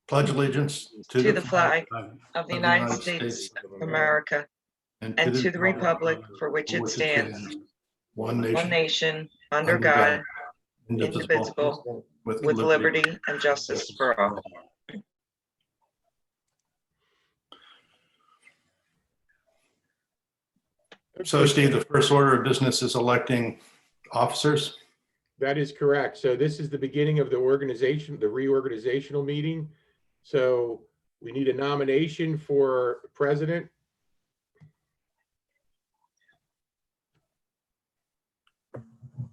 pledge allegiance to the flag of the United States of America and to the republic for which it stands, one one nation, nation, under God, indivisible, with liberty and justice for all. So, Steve, the first order of business is electing officers. That is correct. So this is the beginning of the organization, the reorganizational meeting. So we need a nomination for president.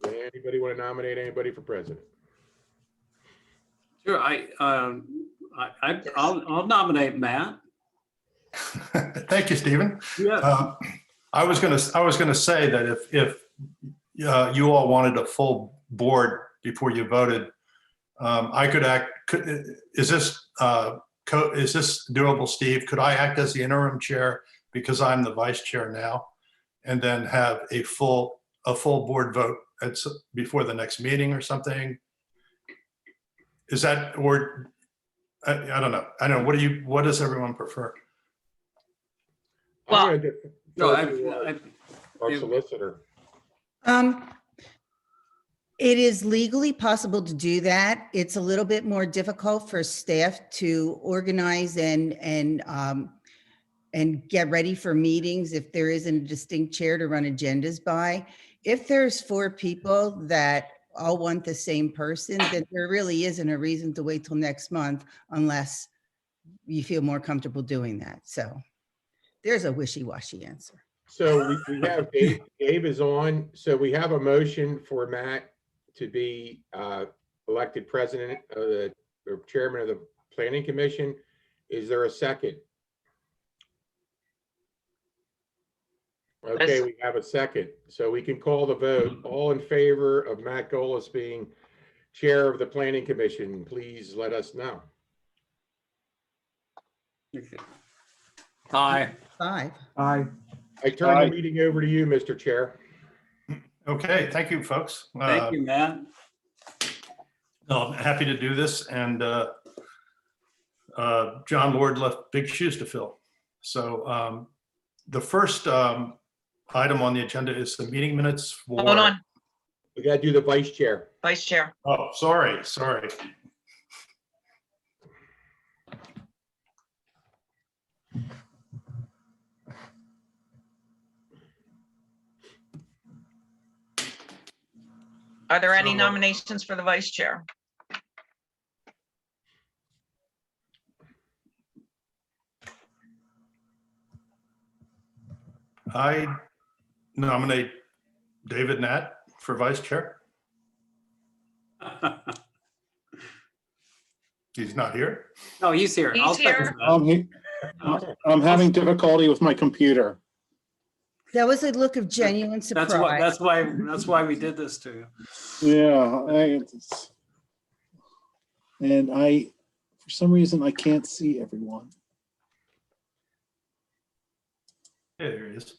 Anybody want to nominate anybody for president? Sure, I'll nominate Matt. Thank you, Stephen. Yeah. I was gonna say that if you all wanted a full board before you voted, I could act. Is this doable, Steve? Could I act as the interim chair because I'm the vice chair now, and then have a full board vote before the next meeting or something? Is that, or I don't know. I don't know. What does everyone prefer? Well, Our solicitor. It is legally possible to do that. It's a little bit more difficult for staff to organize and get ready for meetings if there isn't a distinct chair to run agendas by. If there's 4 people that all want the same person, then there really isn't a reason to wait till next month unless you feel more comfortable doing that. So there's a wishy-washy answer. So we have Dave is on. So we have a motion for Matt to be elected president of the or chairman of the planning commission. Is there a second? Okay, we have a second. So we can call the vote. All in favor of Matt Golis being chair of the planning commission, please let us know. Aye. 5. Aye. I turn the meeting over to you, Mr. Chair. Okay, thank you, folks. Thank you, Matt. No, I'm happy to do this, and John Ward left big shoes to fill. So the first item on the agenda is the meeting minutes for. hold on, We got to do the vice chair. vice chair. Oh, sorry. Are there any So, nominations for the vice chair? I nominate David Nat for vice chair. He's not here. No, he's here. I'll He's here. second that. I'm having difficulty with my computer. That was a look of genuine surprise. That's why we did this to you. Yeah, for some reason, I can't see everyone. Yeah, there he is.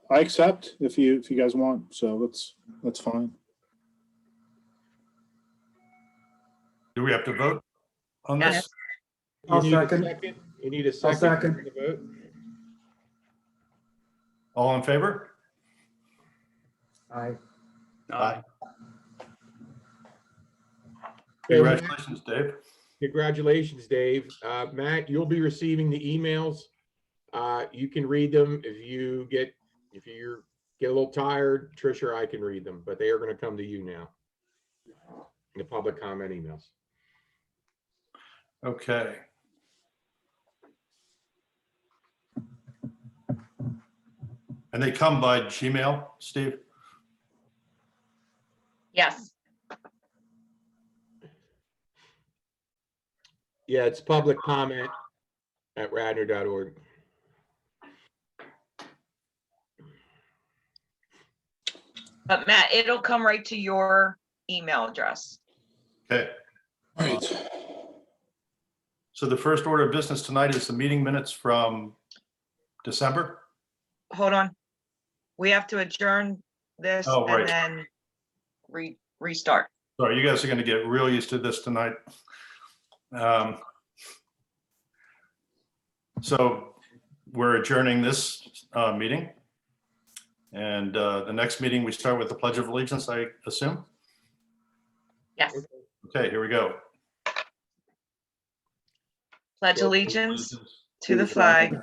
I accept if you guys want, so that's fine. Do we have to vote on this? Yes. I'll You need a second. You need a I'll second. second. for the vote? All in favor? Aye. Aye. Congratulations, Dave. Congratulations, Dave. Matt, you'll be receiving the emails. You can read them if you get a little tired. Tricia or I can read them, but they are going to come to you now. The public comment emails. Okay. And they come by Gmail, Steve? Yes. Yeah, it's public comment at radnor.org. But Matt, it'll come right to your email address. Okay. Right. So the first order of business tonight is the meeting minutes from December. Hold on. We have to adjourn this Oh, right. and then restart. Sorry, you guys are going to get real used to this tonight. So we're adjourning this meeting. And the next meeting, we start with the Pledge of Allegiance, I assume? Yes. Okay, here we go. Pledge allegiance to the flag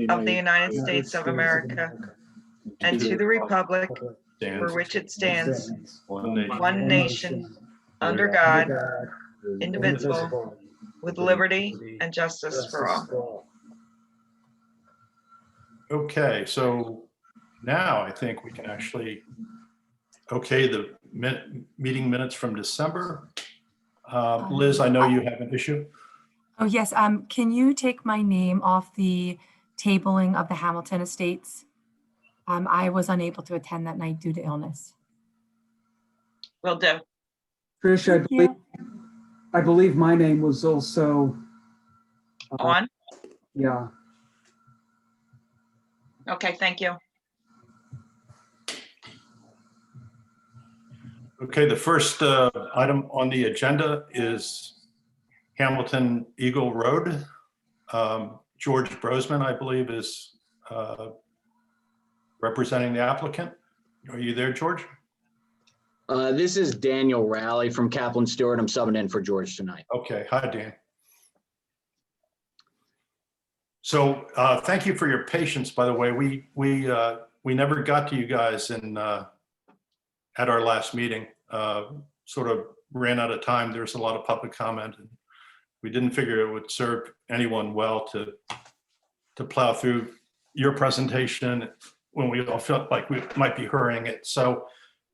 of the United States of America and to the republic for which it stands, one nation, under God, indivisible, with liberty and justice for all. Okay, so now I think we can actually, okay, the meeting minutes from December. Liz, I know you have an issue. Oh, yes. Can you take my name off the tabling of the Hamilton Estates? I was unable to attend that night due to illness. Will do. Trish, Thank you. I believe my name was also, On? yeah. Okay, thank you. Okay, the first item on the agenda is Hamilton Eagle Road. George Brosman, I believe, is representing the applicant. Are you there, George? This is Daniel Rowley from Kaplan Stewart. I'm subbing in for George tonight. Okay, hi, Dan. So thank you for your patience, by the way. We never got to you guys in at our last meeting. Sort of ran out of time. There's a lot of public comment, and we didn't figure it would serve anyone well to plow through your presentation when we all felt like we might be hurrying it. So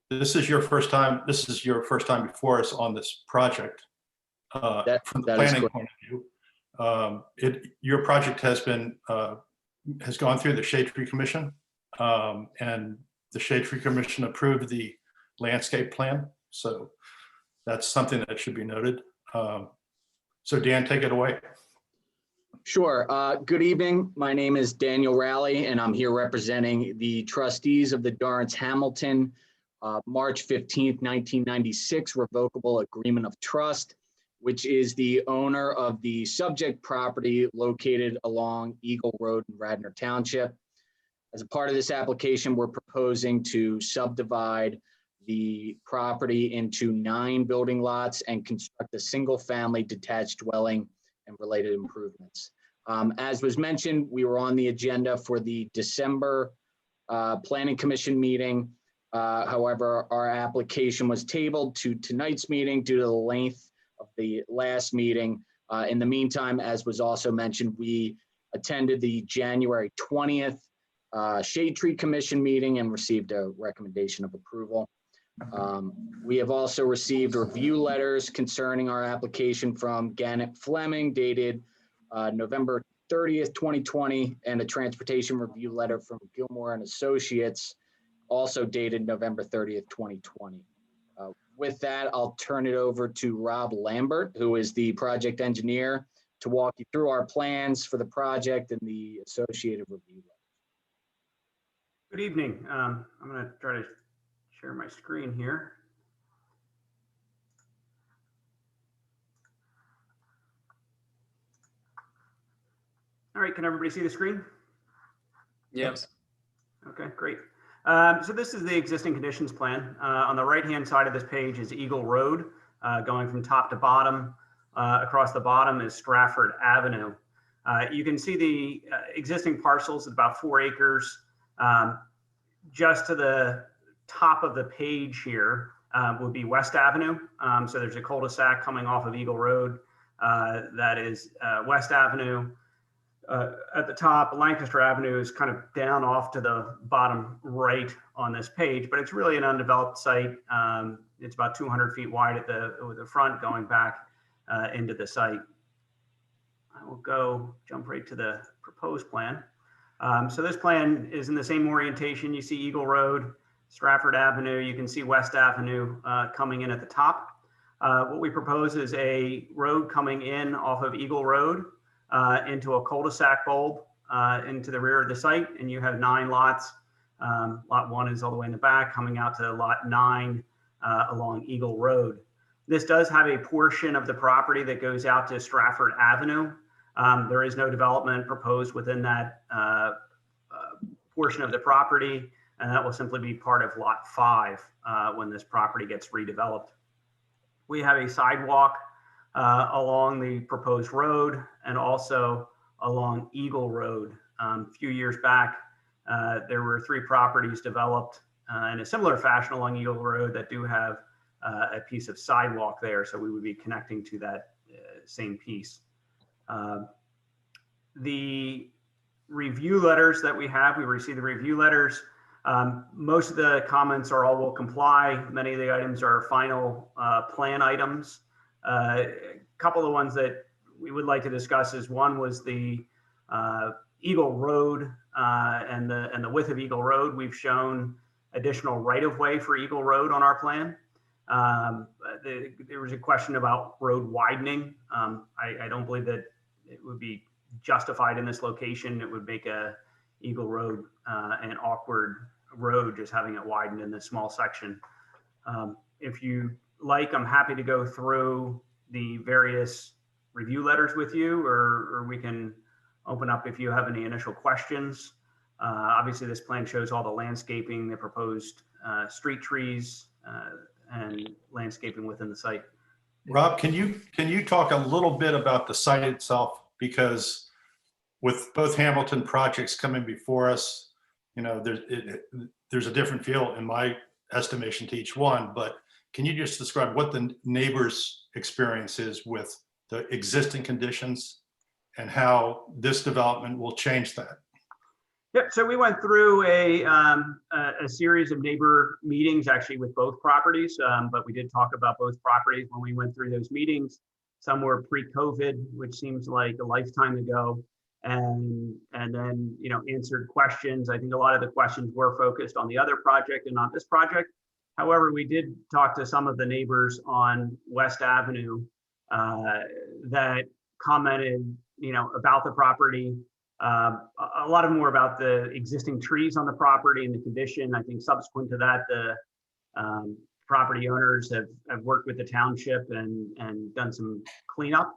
this is your first time. This is your first time before us on this project. From the planning point of view, your project has gone through the Shade Tree Commission, and the Shade Tree Commission approved the landscape plan. So that's something that should be noted. So Dan, take it away. Sure. Good evening. My name is Daniel Rowley, and I'm here representing the trustees of the Dorrance Hamilton March 15th, 1996 revocable agreement of trust, which is the owner of the subject property located along Eagle Road in Radnor Township. As a part of this application, we're proposing to subdivide the property into 9 building lots and construct a single-family detached dwelling and related improvements. As was mentioned, we were on the agenda for the December Planning Commission meeting. However, our application was tabled to tonight's meeting due to the length of the last meeting. In the meantime, as was also mentioned, we attended the January 20th Shade Tree Commission meeting and received a recommendation of approval. We have also received review letters concerning our application from Gannett Fleming dated November 30th, 2020, and a transportation review letter from Gilmore and Associates, also dated November 30th, 2020. With that, I'll turn it over to Rob Lambert, who is the project engineer, to walk you through our plans for the project and the associated review letter. Good evening. I'm going to try to share my screen here. All right, can everybody see the screen? Yes. Okay, great. So this is the existing conditions plan. On the right-hand side of this page is Eagle Road, going from top to bottom. Across the bottom is Stratford Avenue. You can see the existing parcels at about 4 acres. Just to the top of the page here would be West Avenue. So there's a cul-de-sac coming off of Eagle Road. That is West Avenue. At the top, Lancaster Avenue is kind of down off to the bottom right on this page, but it's really an undeveloped site. It's about 200 feet wide at the front going back into the site. I will jump right to the proposed plan. So this plan is in the same orientation. You see Eagle Road, Stratford Avenue. You can see West Avenue coming in at the top. What we propose is a road coming in off of Eagle Road into a cul-de-sac bulb into the rear of the site, and you have 9 lots. Lot 1 is all the way in the back, coming out to lot 9 along Eagle Road. This does have a portion of the property that goes out to Stratford Avenue. There is no development proposed within that portion of the property, and that will simply be part of lot 5 when this property gets redeveloped. We have a sidewalk along the proposed road and also along Eagle Road. A few years back, there were 3 properties developed in a similar fashion along Eagle Road that do have a piece of sidewalk there, so we would be connecting to that same piece. The review letters that we have, we received the review letters. Most of the comments are all will comply. Many of the items are final plan items. A couple of ones that we would like to discuss is one was the Eagle Road and the width of Eagle Road. We've shown additional right-of-way for Eagle Road on our plan. There was a question about road widening. I don't believe that it would be justified in this location. It would make a Eagle Road an awkward road just having it widened in this small section. If you like, I'm happy to go through the various review letters with you, or we can open up if you have any initial questions. Obviously, this plan shows all the landscaping, the proposed street trees, and landscaping within the site. Rob, can you talk a little bit about the site itself? Because with both Hamilton projects coming before us, you know, there's a different feel in my estimation to each one, but can you just describe what the neighbors' experience is with the existing conditions and how this development will change that? Yep. So we went through a series of neighbor meetings actually with both properties, but we did talk about both properties when we went through those meetings. Some were pre-COVID, which seems like a lifetime ago, and then, you know, answered questions. I think a lot of the questions were focused on the other project and not this project. However, we did talk to some of the neighbors on West Avenue that commented, you know, about the property. A lot of them were about the existing trees on the property and the condition. I think subsequent to that, the property owners have worked with the township and done some cleanup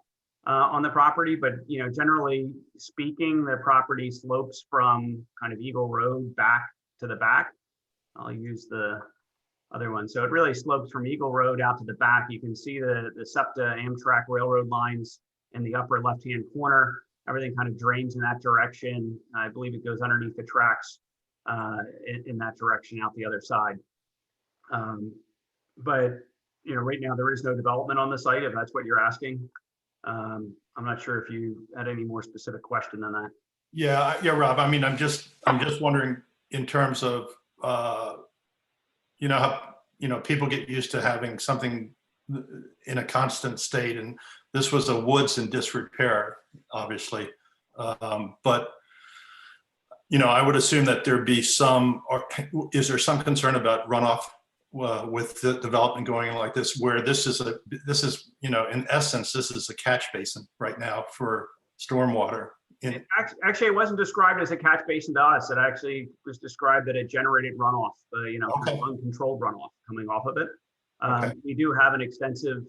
on the property. But, you know, generally speaking, the property slopes from kind of Eagle Road back to the back. I'll use the other one. So it really slopes from Eagle Road out to the back. You can see the SEPTA Amtrak railroad lines in the upper left-hand corner. Everything kind of drains in that direction. I believe it goes underneath the tracks in that direction out the other side. But, you know, right now there is no development on the site, if that's what you're asking. I'm not sure if you had any more specific question than that. Yeah, Rob. I mean, I'm just wondering in terms of, you know, how, you know, people get used to having something in a constant state, and this was a woods in disrepair, obviously. But, you know, I would assume that there'd be some, or is there some concern about runoff with the development going on like this, where this is, you know, in essence, this is a catch basin right now for stormwater. Actually, it wasn't described as a catch basin to us. It actually was described that it generated runoff, you know, Okay. uncontrolled runoff coming off of it. Okay. We do have an extensive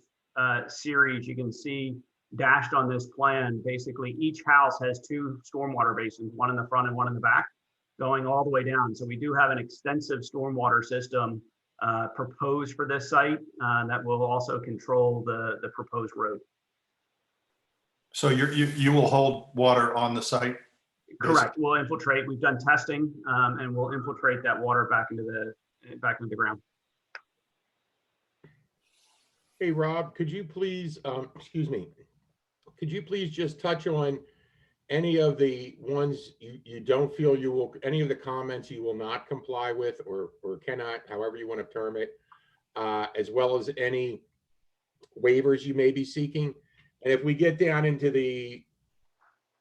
series. You can see dashed on this plan. Basically, each house has 2 stormwater basins, one in the front and one in the back, going all the way down. So we do have an extensive stormwater system proposed for this site that will also control the proposed road. So you will hold water on the site? Correct. We'll infiltrate. We've done testing, and we'll infiltrate that water back into the ground. Hey, Rob, could you please, excuse me, could you please just touch on any of the ones you don't feel you will, any of the comments you will not comply with or cannot, however you want to term it, as well as any waivers you may be seeking? And if we get down into the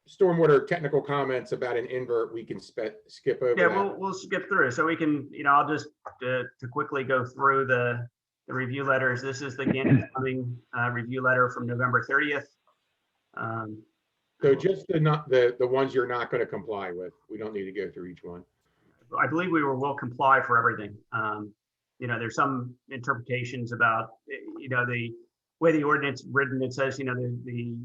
stormwater technical comments about an invert, we can skip over Yeah, that. we'll skip through. So we can, you know, I'll just to quickly go through the the review letters. This is the Gannon Plumbing review letter from November 30th. So just the ones you're not going to comply with. We don't need to go through each one. I believe we will comply for everything. You know, there's some interpretations about, you know, the way the ordinance written, it says, you know, the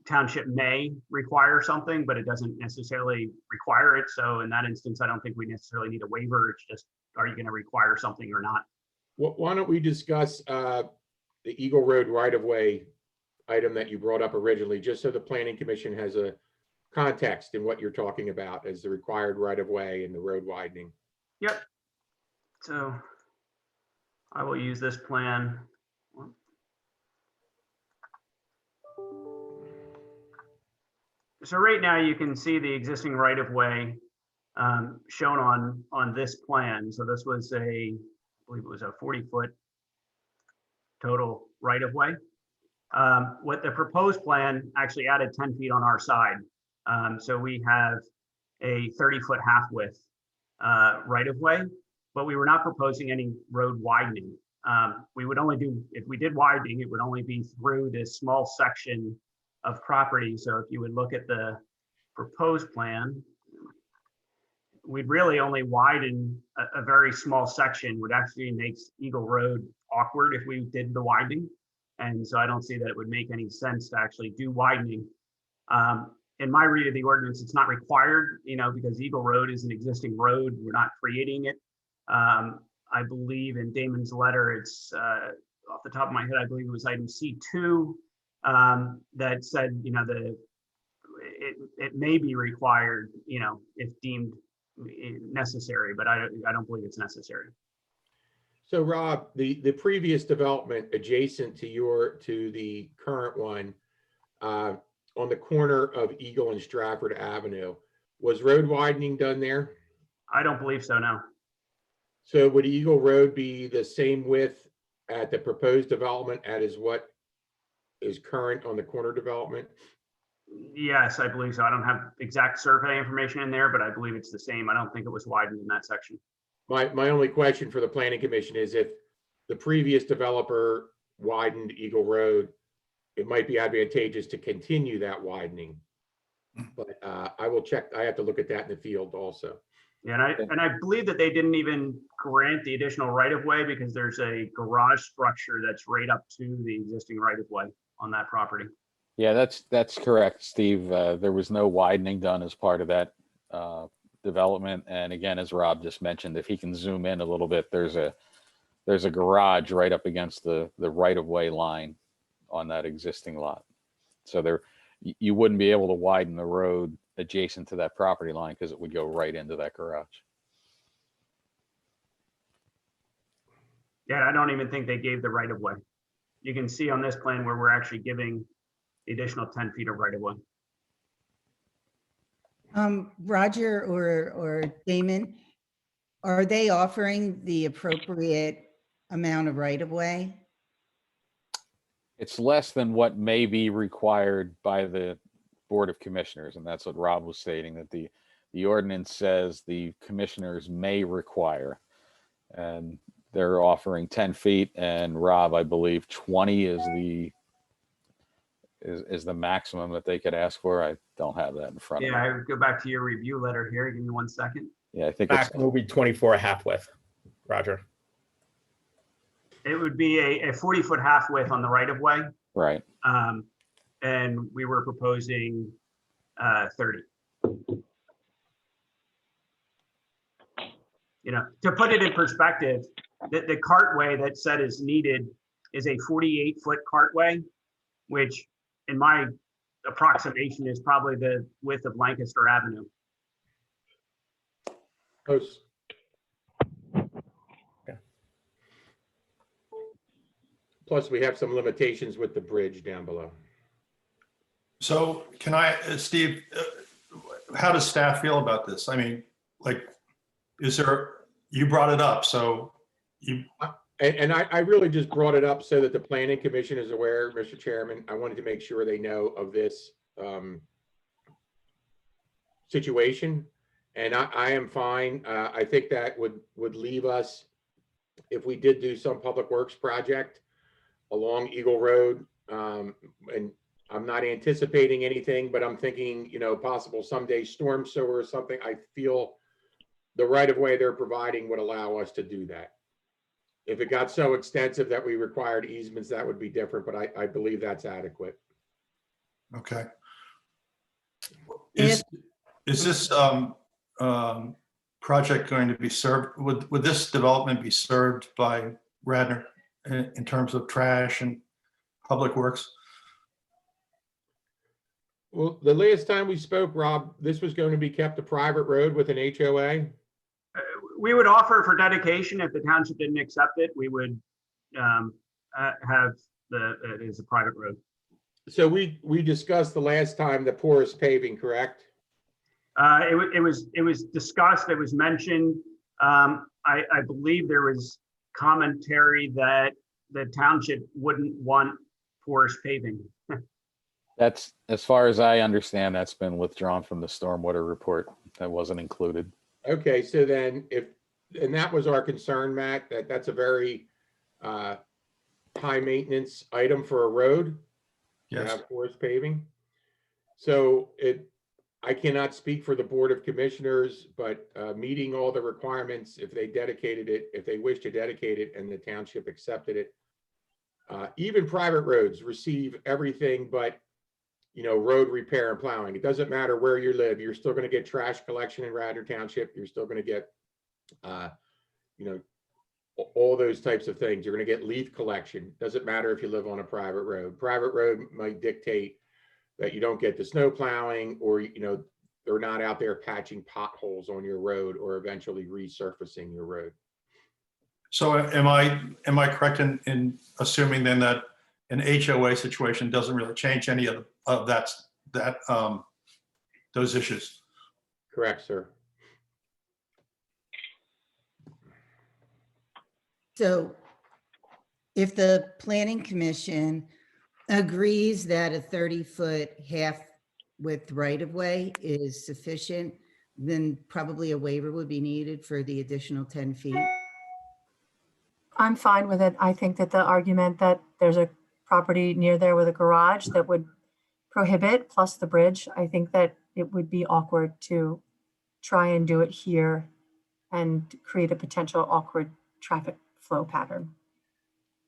township may require something, but it doesn't necessarily require it. So in that instance, I don't think we necessarily need a waiver. It's just, are you going to require something or not? Well, why don't we discuss the Eagle Road right-of-way item that you brought up originally, just so the Planning Commission has a context in what you're talking about as the required right-of-way and the road widening. Yep. So I will use this plan. So right now you can see the existing right-of-way shown on this plan. So this was I believe it was a 40-foot total right-of-way. What the proposed plan actually added 10 feet on our side. So we have a 30-foot half width right-of-way, but we were not proposing any road widening. We would only do, if we did widening, it would only be through this small section of property. So if you would look at the proposed plan, we'd really only widen a very small section, would actually make Eagle Road awkward if we did the widening. And so I don't see that it would make any sense to actually do widening. In my read of the ordinance, it's not required, you know, because Eagle Road is an existing road. We're not creating it. I believe in Damon's letter, it's off the top of my head, I believe it was item C2 that said, you know, it may be required, you know, if deemed necessary, but I don't believe it's necessary. So Rob, the previous development adjacent to the current one on the corner of Eagle and Stratford Avenue, was road widening done there? I don't believe so, no. So would Eagle Road be the same width at the proposed development as what is current on the corner development? Yes, I believe so. I don't have exact survey information in there, but I believe it's the same. I don't think it was widened in that section. My only question for the Planning Commission is if the previous developer widened Eagle Road, it might be advantageous to continue that widening. But I will check. I have to look at that in the field also. Yeah, and I believe that they didn't even grant the additional right-of-way because there's a garage structure that's right up to the existing right-of-way on that property. Yeah, that's correct, Steve. There was no widening done as part of that development. And again, as Rob just mentioned, if he can zoom in a little bit, there's a garage right up against the right-of-way line on that existing lot. So you wouldn't be able to widen the road adjacent to that property line because it would go right into that garage. Yeah, I don't even think they gave the right-of-way. You can see on this plan where we're actually giving the additional 10 feet of right-of-way. Roger or Damon, are they offering the appropriate amount of right-of-way? It's less than what may be required by the Board of Commissioners, and that's what Rob was stating, that the ordinance says the commissioners may require, and they're offering 10 feet, and Rob, I believe 20 is the maximum that they could ask for. I don't have that in front of me. Yeah, I would go back to your review letter here. Give me 1 second. Yeah, I think it's Maximum will be 24 half width, Roger. It would be a 40-foot half width on the right-of-way. right. And we were proposing 30. You know, to put it in perspective, the cartway that said is needed is a 48-foot cartway, which in my approximation is probably the width of Lancaster Avenue. Close. Plus, we have some limitations with the bridge down below. So can I, Steve, how does staff feel about this? I mean, like, you brought it up, so you. And I really just brought it up so that the Planning Commission is aware, Mr. Chairman. I wanted to make sure they know of this situation. And I am fine. I think that would leave us if we did do some public works project along Eagle Road, and I'm not anticipating anything, but I'm thinking, possible someday storm sewer or something. I feel the right of way they're providing would allow us to do that. If it got so extensive that we required easements, that would be different, but I believe that's adequate. Okay. Is this project going to be served, would this development be served by Radnor in terms of trash and public works? Well, the last time we spoke, Rob, this was going to be kept a private road with an HOA. We would offer for dedication. If the township didn't accept it, we would have it as a private road. So we discussed the last time the porous paving, correct? It was discussed. It was mentioned. I believe there was commentary that the township wouldn't want porous paving. That's, as far as I understand, that's been withdrawn from the stormwater report. That wasn't included. Okay, so then and that was our concern, Matt, that's a very high maintenance item for a road. Yes. To have porous paving. So I cannot speak for the Board of Commissioners, but meeting all the requirements, if they dedicated it, if they wish to dedicate it and the township accepted it, even private roads receive everything but, road repair and plowing. It doesn't matter where you live. You're still going to get trash collection in Radnor Township. You're still going to get, all those types of things. You're going to get leaf collection. Doesn't matter if you live on a private road. Private road might dictate that you don't get the snow plowing, or, they're not out there patching potholes on your road or eventually resurfacing your road. So am I correct in assuming then that an HOA situation doesn't really change any of those issues? Correct, sir. So if the planning commission agrees that a 30-foot half width right-of-way is sufficient, then probably a waiver would be needed for the additional 10 feet. I'm fine with it. I think that the argument that there's a property near there with a garage that would prohibit, plus the bridge, I think that it would be awkward to try and do it here and create a potential awkward traffic flow pattern.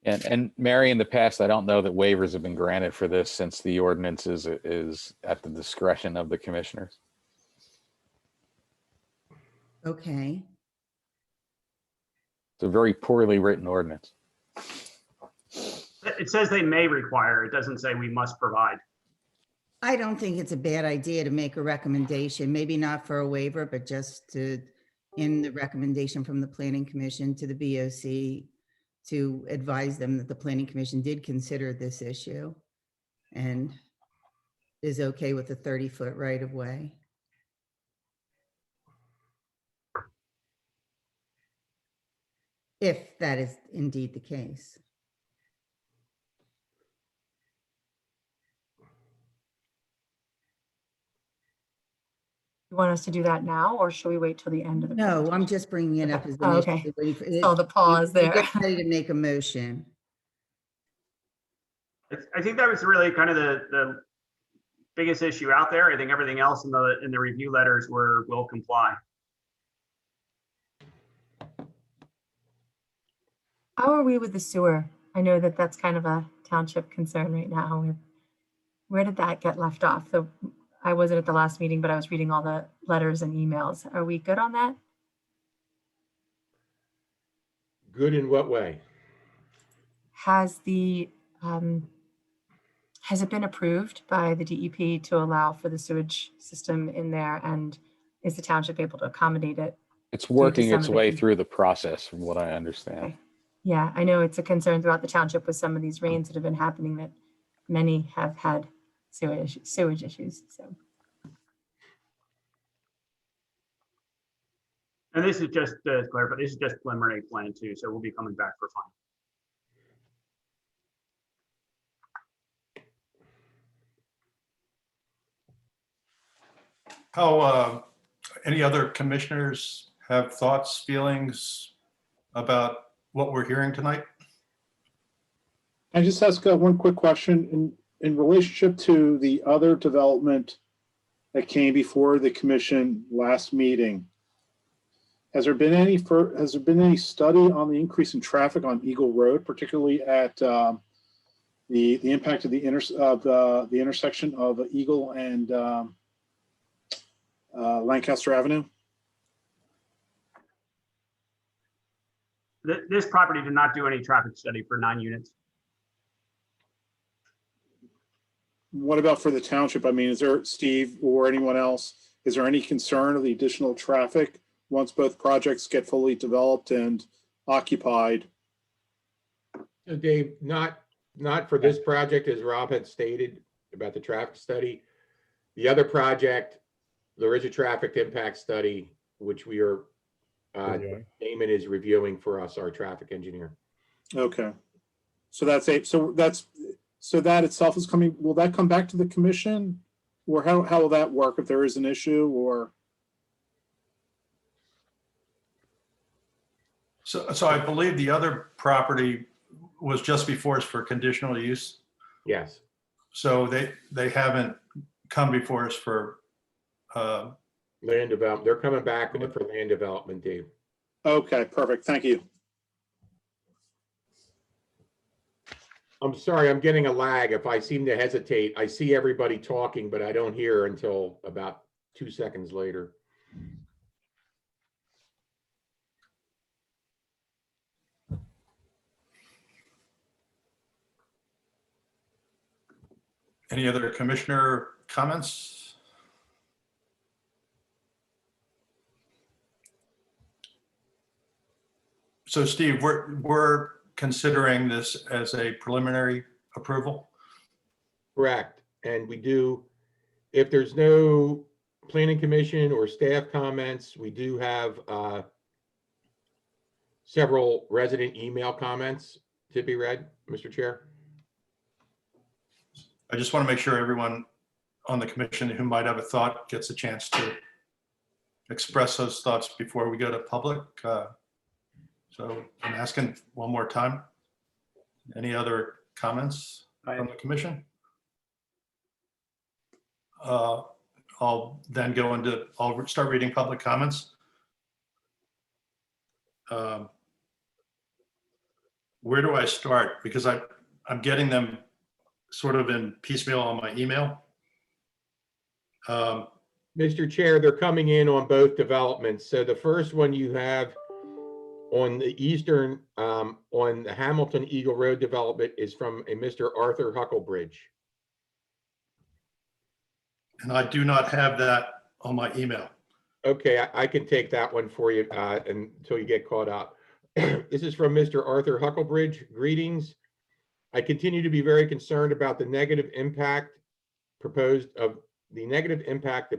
And Mary, in the past, I don't know that waivers have been granted for this, since the ordinance is at the discretion of the commissioners. Okay. It's a very poorly written ordinance. It says they may require. It doesn't say we must provide. I don't think it's a bad idea to make a recommendation, maybe not for a waiver, but just in the recommendation from the Planning Commission to the BOC, to advise them that the Planning Commission did consider this issue and is okay with the 30-foot right-of-way. If that is indeed the case. You want us to do that now, or should we wait till the end of the? No, I'm just bringing it up as an Oh, issue. okay. Waiting for- Saw the pause there. Get ready to make a motion. I think that was really kind of the biggest issue out there. I think everything else in the review letters will comply. How are we with the sewer? I know that that's kind of a township concern right now. Where did that get left off? So I wasn't at the last meeting, but I was reading all the letters and emails. Are we good on that? Good in what way? Has it been approved by the DEP to allow for the sewage system in there? And is the township able to accommodate it? It's working its way disseminate. through the process, from what I understand. Okay. Yeah, I know it's a concern throughout the township with some of these rains that have been happening, that many have had sewage issues, so. And this is just to clarify, this is just preliminary plan too, so we'll be coming back for final. How, any other commissioners have thoughts, feelings about what we're hearing tonight. I just ask one quick question in relationship to the other development that came before the commission last meeting. Has there been any study on the increase in traffic on Eagle Road, particularly at the impact of the intersection of Eagle and Lancaster Avenue? This property did not do any traffic study for 9 units. What about for the township? I mean, is there, Steve or anyone else, is there any concern of the additional traffic once both projects get fully developed and occupied? So Dave, not for this project, as Rob had stated about the traffic study. The other project, there is a traffic impact study, which we are, Damon is reviewing for us, our traffic engineer. Okay. So that itself is coming, will that come back to the commission? Or how will that work if there is an issue or? So I believe the other property was just before us for conditional use. Yes. So they haven't come before us for Land development. They're coming back for land development, Dave. Okay, perfect. Thank you. I'm sorry, I'm getting a lag. If I seem to hesitate, I see everybody talking, but I don't hear until about 2 seconds later. any other commissioner comments? So Steve, we're considering this as a preliminary approval? Correct. And we do, if there's no planning commission or staff comments, we do have several resident email comments to be read, Mr. Chair. I just want to make sure everyone on the commission who might have a thought gets a chance to express those thoughts before we go to public. So I'm asking one more time. Any other comments from the commission? I'll then go into, I'll start reading public comments. Where do I start? Because I'm getting them sort of in piecemeal on my email. Mr. Chair, they're coming in on both developments. So the first one you have on the eastern, on the Hamilton Eagle Road development is from a Mr. Arthur Hucklebridge. And I do not have that on my email. Okay, I can take that one for you until you get caught up. This is from Mr. Arthur Hucklebridge. Greetings. I continue to be very concerned about the negative impact the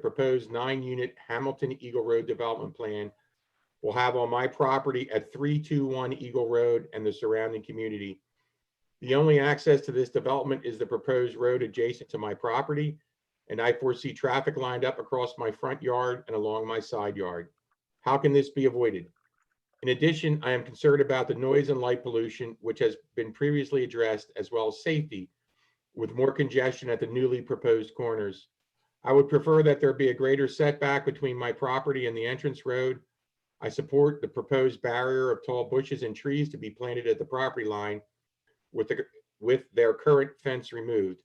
proposed 9-unit Hamilton Eagle Road development plan will have on my property at 321 Eagle Road and the surrounding community. The only access to this development is the proposed road adjacent to my property, and I foresee traffic lined up across my front yard and along my side yard. How can this be avoided? In addition, I am concerned about the noise and light pollution, which has been previously addressed, as well as safety, with more congestion at the newly proposed corners. I would prefer that there be a greater setback between my property and the entrance road. I support the proposed barrier of tall bushes and trees to be planted at the property line with their current fence removed.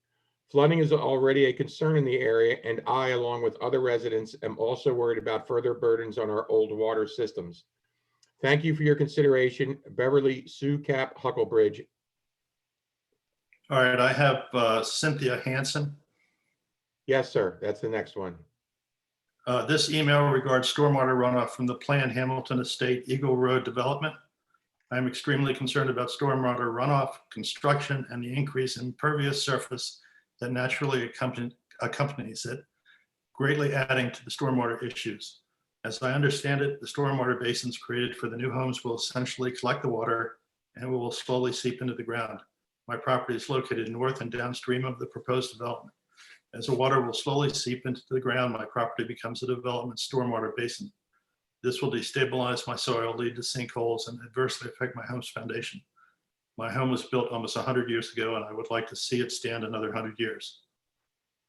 Flooding is already a concern in the area, and I, along with other residents, am also worried about further burdens on our old water systems. Thank you for your consideration. Beverly Sue Cap Hucklebridge. All right, I have Cynthia Hanson. Yes, sir. That's the next one. This email regards stormwater runoff from the planned Hamilton Estate Eagle Road development. I'm extremely concerned about stormwater runoff, construction, and the increase in impervious surface that naturally accompanies it, greatly adding to the stormwater issues. As I understand it, the stormwater basins created for the new homes will essentially collect the water and it will slowly seep into the ground. My property is located north and downstream of the proposed development. As the water will slowly seep into the ground, my property becomes a development stormwater basin. This will destabilize my soil, lead to sinkholes, and adversely affect my home's foundation. My home was built almost 100 years ago, and I would like to see it stand another 100 years.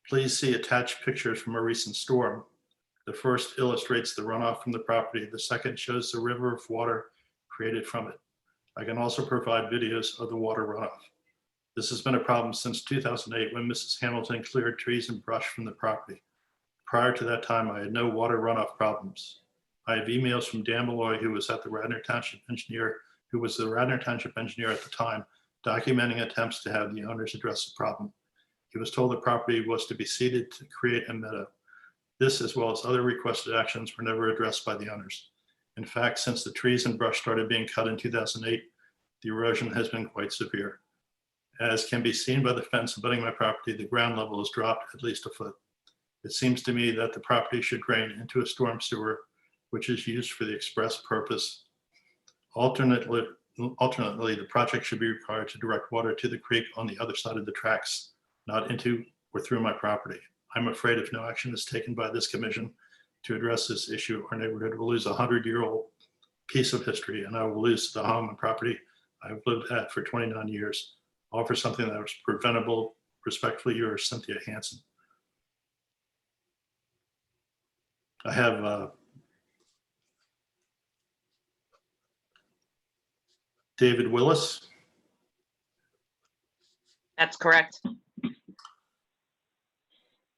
Please see attached pictures from a recent storm. The first illustrates the runoff from the property. The second shows the river of water created from it. I can also provide videos of the water runoff. This has been a problem since 2008 when Mrs. Hamilton cleared trees and brush from the property. Prior to that time, I had no water runoff problems. I have emails from Dan Malloy, who was the Radnor Township engineer at the time, documenting attempts to have the owners address the problem. He was told the property was to be seeded to create a meadow. This, as well as other requested actions, were never addressed by the owners. In fact, since the trees and brush started being cut in 2008, the erosion has been quite severe. As can be seen by the fence abutting my property, the ground level has dropped at least a foot. It seems to me that the property should drain into a storm sewer, which is used for the express purpose. Alternately, the project should be required to direct water to the creek on the other side of the tracks, not into or through my property. I'm afraid if no action is taken by this commission to address this issue, our neighborhood will lose a 100-year-old piece of history, and I will lose the home and property I've lived at for 29 years. All for something that was preventable. Respectfully, yours, Cynthia Hanson. I have David Willis. That's correct.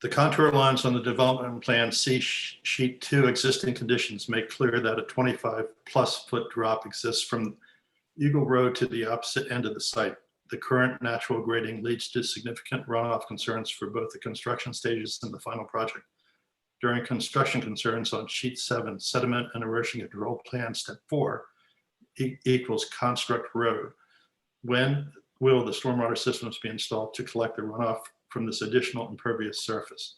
The contour lines on the development plan, see sheet 2, existing conditions, make clear that a 25+ foot drop exists from Eagle Road to the opposite end of the site. The current natural grading leads to significant runoff concerns for both the construction stages and the final project. During construction concerns on sheet 7, sediment and erosion control plan step 4 equals construct road. When will the stormwater systems be installed to collect the runoff from this additional impervious surface?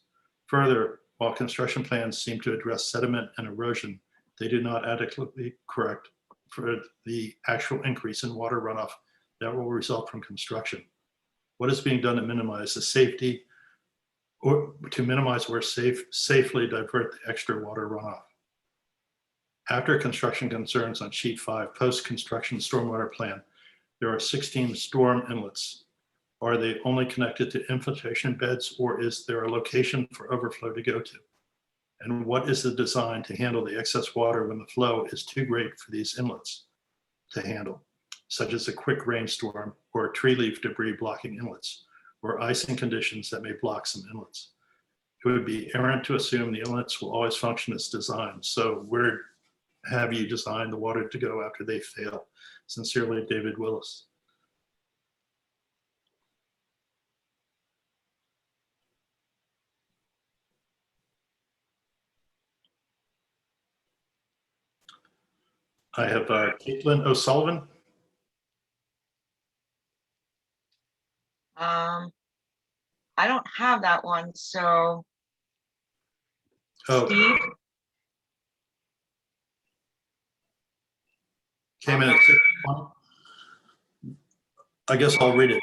Further, while construction plans seem to address sediment and erosion, they do not adequately correct for the actual increase in water runoff that will result from construction. What is being done to minimize the safety or to minimize or safely divert the extra water runoff? After construction concerns on sheet 5, post-construction stormwater plan, there are 16 storm inlets. Are they only connected to infiltration beds, or is there a location for overflow to go to? And what is the design to handle the excess water when the flow is too great for these inlets to handle, such as a quick rainstorm or tree leaf debris blocking inlets, or icing conditions that may block some inlets? It would be errant to assume the inlets will always function as designed. So where have you designed the water to go after they fail? Sincerely, David Willis. I have Caitlin O'Sullivan. I don't have that one, so Oh, Steve? came in at 6:20. I guess I'll read it.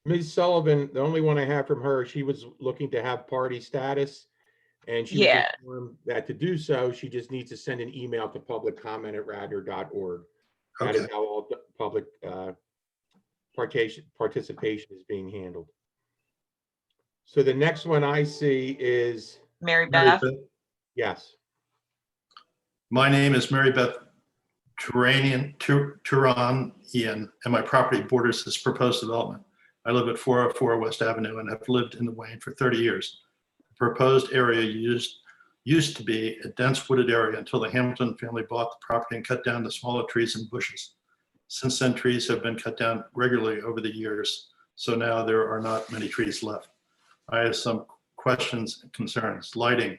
Ms. Sullivan, the only one I have from her, she was looking to have party status. And she was Yeah. informed that to do so, she just needs to send an email to publiccomment@radnor.org. That is Okay. how all the public participation is being handled. So the next one I see is, Mary Beth? yes. My name is Mary Beth Turanian, and my property borders this proposed development. I live at 404 West Avenue and have lived in the Wayne for 30 years. The proposed area used to be a dense wooded area until the Hamilton family bought the property and cut down the smaller trees and bushes. Since then, trees have been cut down regularly over the years, so now there are not many trees left. I have some questions and concerns. Lighting.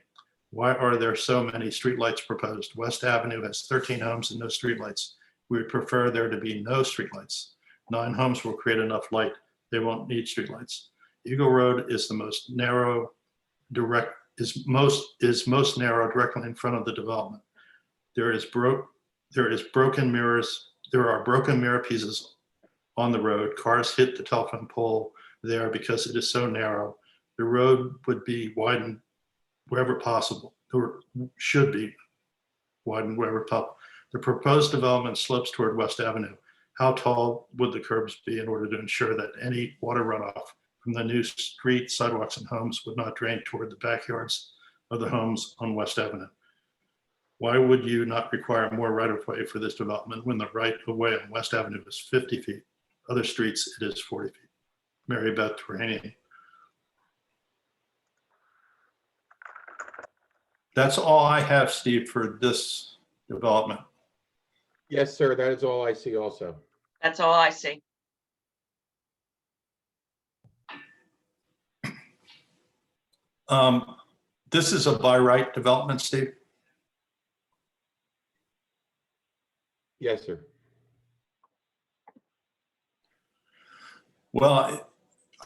Why are there so many streetlights proposed? West Avenue has 13 homes and no streetlights. We would prefer there to be no streetlights. 9 homes will create enough light. They won't need streetlights. Eagle Road is the most narrow, most narrow directly in front of the development. There are broken mirror pieces on the road. Cars hit the telephone pole there because it is so narrow. The road would be widened wherever possible, or should be. widened wherever top. The proposed development slopes toward West Avenue. How tall would the curbs be in order to ensure that any water runoff from the new street, sidewalks, and homes would not drain toward the backyards of the homes on West Avenue? Why would you not require more right-of-way for this development when the right-of-way on West Avenue is 50 feet? Other streets, it is 40 feet. Mary Beth Rainey. That's all I have, Steve, for this development. Yes, sir. That is all I see also. That's all I see. This is a by right development, Steve? Yes, sir. Well,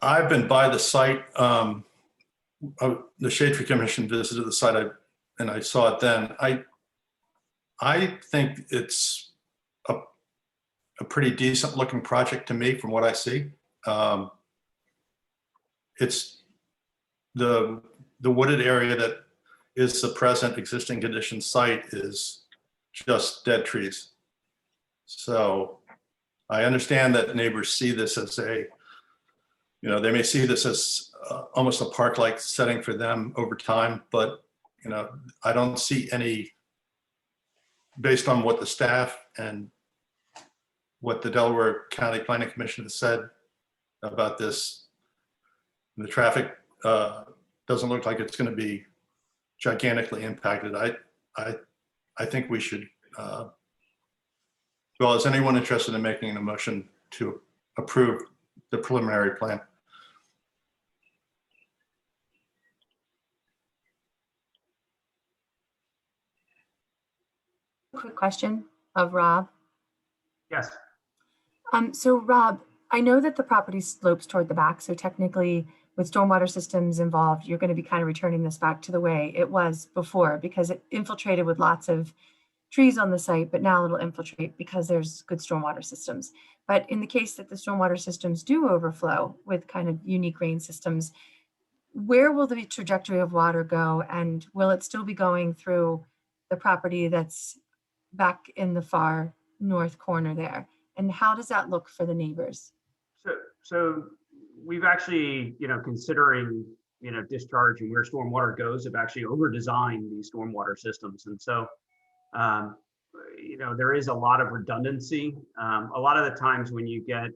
I've been by the site. The Shade Tree Commission visited the site and I saw it then. I think it's a pretty decent looking project to me from what I see. It's the wooded area that is the present existing condition site is just dead trees. So I understand that neighbors see this as they may see this as almost a park-like setting for them over time, but I don't see any, based on what the staff and what the Delaware County Planning Commission has said about this, the traffic doesn't look like it's going to be gigantically impacted. I think we should, well, is anyone interested in making a motion to approve the preliminary plan? Quick question of Rob. Yes. So Rob, I know that the property slopes toward the back, so technically with stormwater systems involved, you're going to be kind of returning this back to the way it was before because it infiltrated with lots of trees on the site, but now it'll infiltrate because there's good stormwater systems. But in the case that the stormwater systems do overflow with kind of unique rain systems, where will the trajectory of water go? And will it still be going through the property that's back in the far north corner there? And how does that look for the neighbors? So we've actually, considering, discharge and where stormwater goes, have actually over-designed these stormwater systems. And so, there is a lot of redundancy. A lot of the times when you get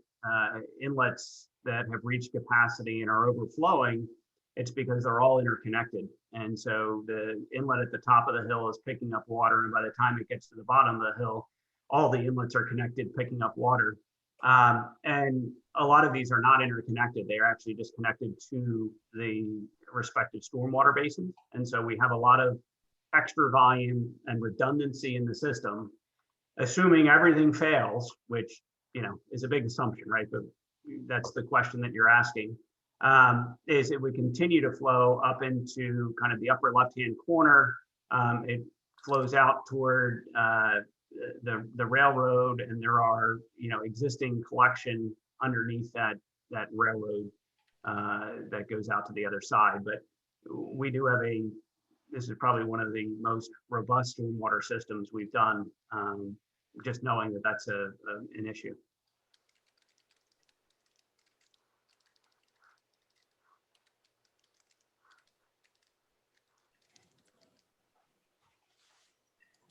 inlets that have reached capacity and are overflowing, it's because they're all interconnected. And so the inlet at the top of the hill is picking up water. And by the time it gets to the bottom of the hill, all the inlets are connected, picking up water. And a lot of these are not interconnected. They are actually just connected to the respective stormwater basins. And so we have a lot of extra volume and redundancy in the system, assuming everything fails, which, is a big assumption, right? But that's the question that you're asking. Is it would continue to flow up into kind of the upper left-hand corner. It flows out toward the railroad, and there are existing collection underneath that railroad that goes out to the other side. But we do have this is probably one of the most robust stormwater systems we've done. Just knowing that that's an issue.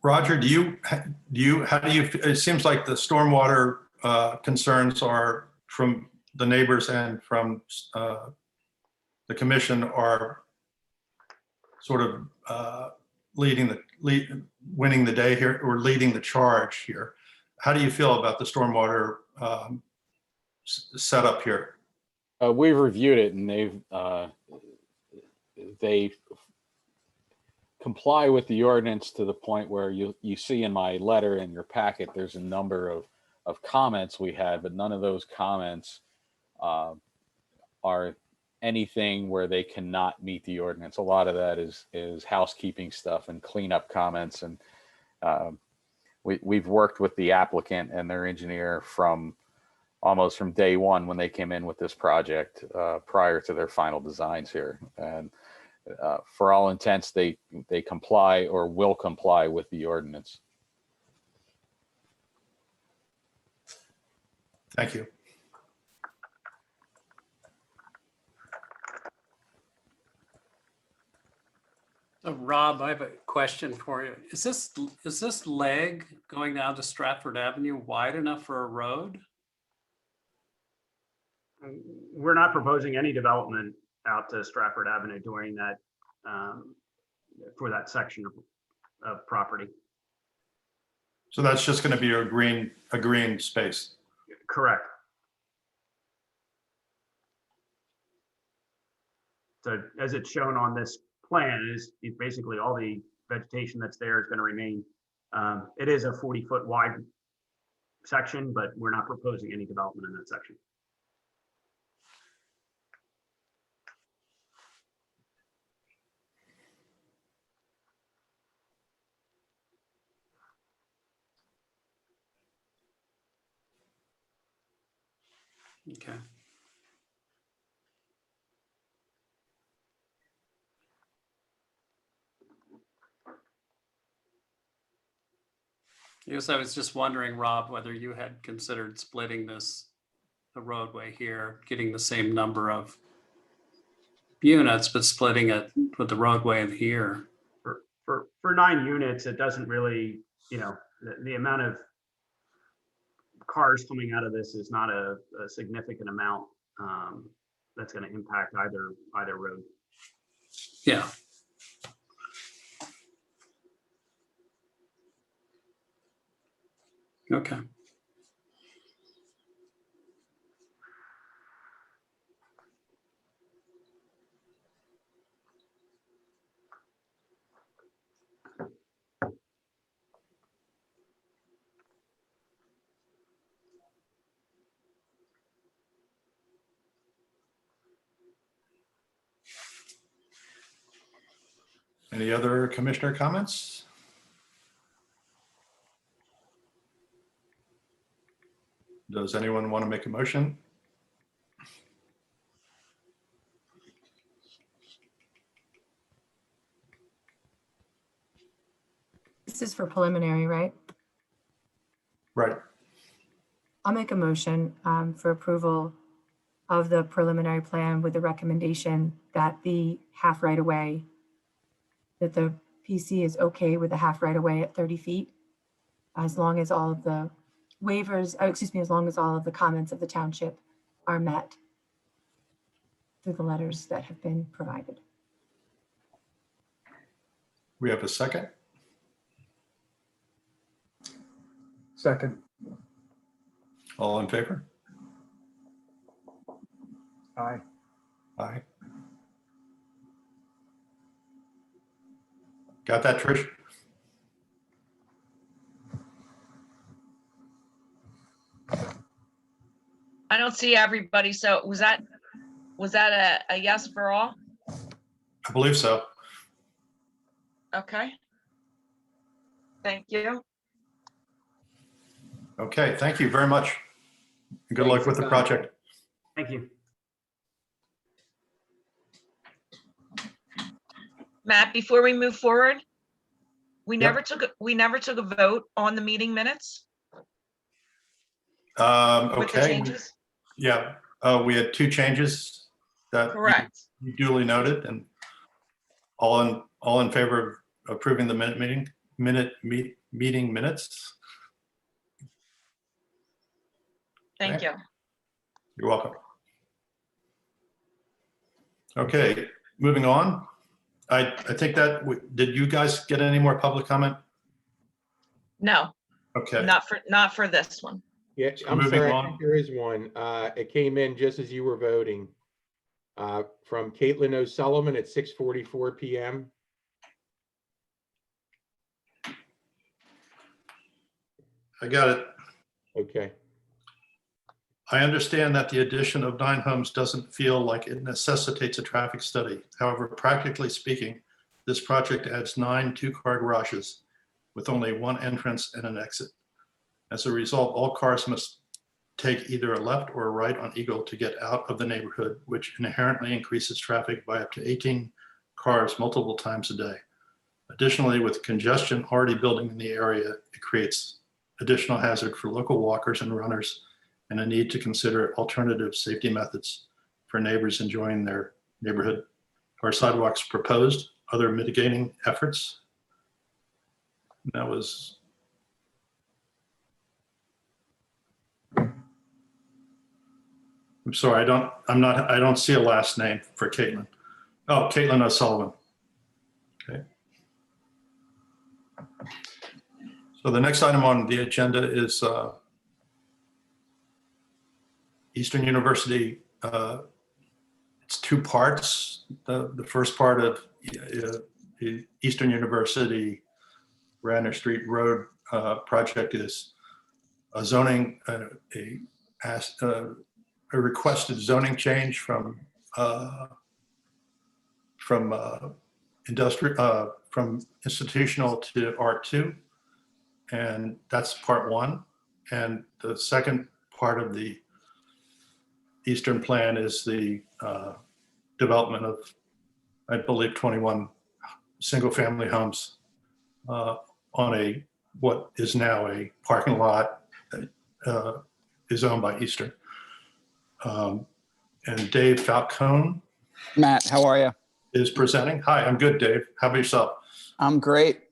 Roger, it seems like the stormwater concerns are from the neighbors and from the commission are sort of winning the day here or leading the charge here. How do you feel about the stormwater setup here? We've reviewed it and they comply with the ordinance to the point where you see in my letter in your packet, there's a number of comments we had, but none of those comments are anything where they cannot meet the ordinance. A lot of that is housekeeping stuff and cleanup comments. And we've worked with the applicant and their engineer almost from day one when they came in with this project prior to their final designs here. And for all intents, they comply or will comply with the ordinance. Thank you. So Rob, I have a question for you. Is this leg going down to Stratford Avenue wide enough for a road? We're not proposing any development out to Stratford Avenue during that, for that section of property. So that's just going to be a green space. Correct. So as it's shown on this plan, is basically all the vegetation that's there is going to remain. It is a 40-foot wide section, but we're not proposing any development in that section. Okay. I guess I was just wondering, Rob, whether you had considered splitting the roadway here, getting the same number of units, but splitting it with the roadway in here. For 9 units, it doesn't really, the amount of cars coming out of this is not a significant amount that's going to impact either road. Yeah. Okay. Any other commissioner comments? Does anyone want to make a motion? This is for preliminary, right? Right. I'll make a motion for approval of the preliminary plan with the recommendation that the half right of way, that the PC is okay with the half right of way at 30 feet, as long as all of the waivers, as long as all of the comments of the township are met through the letters that have been provided. We have a second. Second. All in favor? Aye. Aye. Got that, Trish? I don't see everybody. So was that a yes for all? I believe so. Okay. Thank you. Okay, thank you very much. Good luck with the project. Thank you. Matt, before we move forward, we Yep. never took a vote on the meeting minutes with the Okay. changes. Yeah, we had 2 changes that Correct. you duly noted, and all in favor of approving the meeting minutes. Thank Okay. you. You're welcome. Okay, moving on. I think that, did you guys get any more public comment? No, Okay. not for this one. Yeah, So I'm moving sorry, I on. think there is one. It came in just as you were voting. From Caitlin O'Sullivan at 6:44 PM. I got it. Okay. I understand that the addition of 9 homes doesn't feel like it necessitates a traffic study. However, practically speaking, this project adds 9 2-car garages with only 1 entrance and an exit. As a result, all cars must take either a left or a right on Eagle to get out of the neighborhood, which inherently increases traffic by up to 18 cars multiple times a day. Additionally, with congestion already building in the area, it creates additional hazard for local walkers and runners and a need to consider alternative safety methods for neighbors enjoying their neighborhood. Are sidewalks proposed? Other mitigating efforts? That was. I'm sorry, I don't see a last name for Caitlin. Oh, Caitlin O'Sullivan. Okay. So the next item on the agenda is Eastern University. It's two parts. The first part of Eastern University Radnor Street Road project is a zoning, a requested zoning change from institutional to R2, and that's part one. And the second part of the Eastern plan is the development of, I believe, 21 single-family homes on what is now a parking lot that is owned by Eastern. And Dave Falcone. Matt, how are you? Is presenting. Hi, I'm good, Dave. How about yourself? I'm great.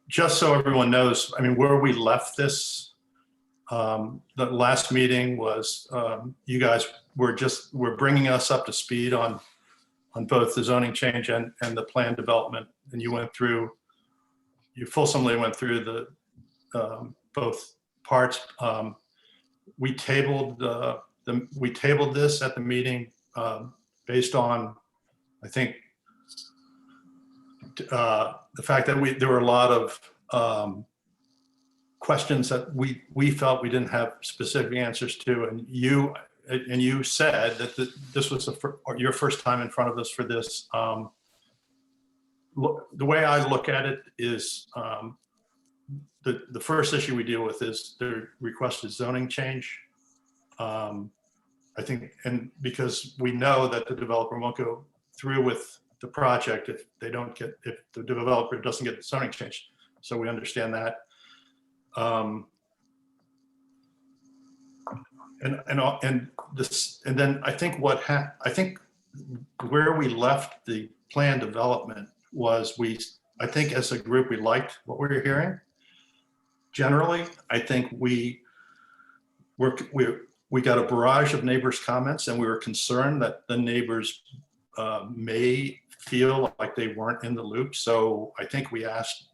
Just so everyone knows, I mean, where we left this, the last meeting was you guys were bringing us up to speed on both the zoning change and the plan development, and you fulsomely went through the both parts. We tabled this at the meeting based on, I think, the fact that there were a lot of questions that we felt we didn't have specific answers to, and you said that this was your first time in front of us for this. The way I look at it is the first issue we deal with is the requested zoning change. I think, and because we know that the developer won't go through with the project if the developer doesn't get the zoning change. So we understand that. And then I think where we left the plan development was I think as a group, we liked what we were hearing. Generally, I think we got a barrage of neighbors' comments, and we were concerned that the neighbors may feel like they weren't in the loop. So I think we asked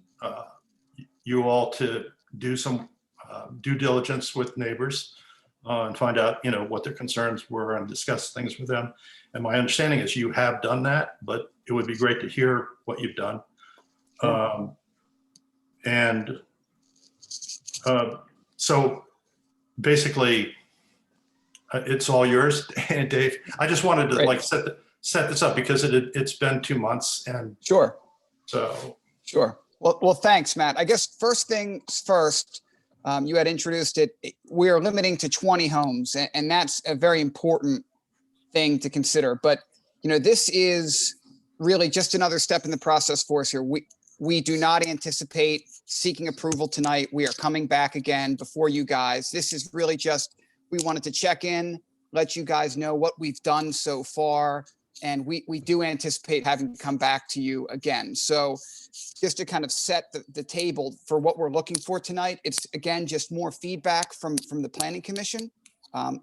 you all to do some due diligence with neighbors and find out, what their concerns were and discuss things with them. And my understanding is you have done that, but it would be great to hear what you've done. So basically, it's all yours, Dave. I just wanted to set this up because it's been 2 months, and Sure. So Sure. Well, thanks, Matt. I guess first things first, you had introduced it. We are limiting to 20 homes, and that's a very important thing to consider. But this is really just another step in the process for us here. We do not anticipate seeking approval tonight. We are coming back again before you guys. This is really just, we wanted to check in, let you guys know what we've done so far. And we do anticipate having to come back to you again. So just to kind of set the table for what we're looking for tonight, it's again, just more feedback from the Planning Commission.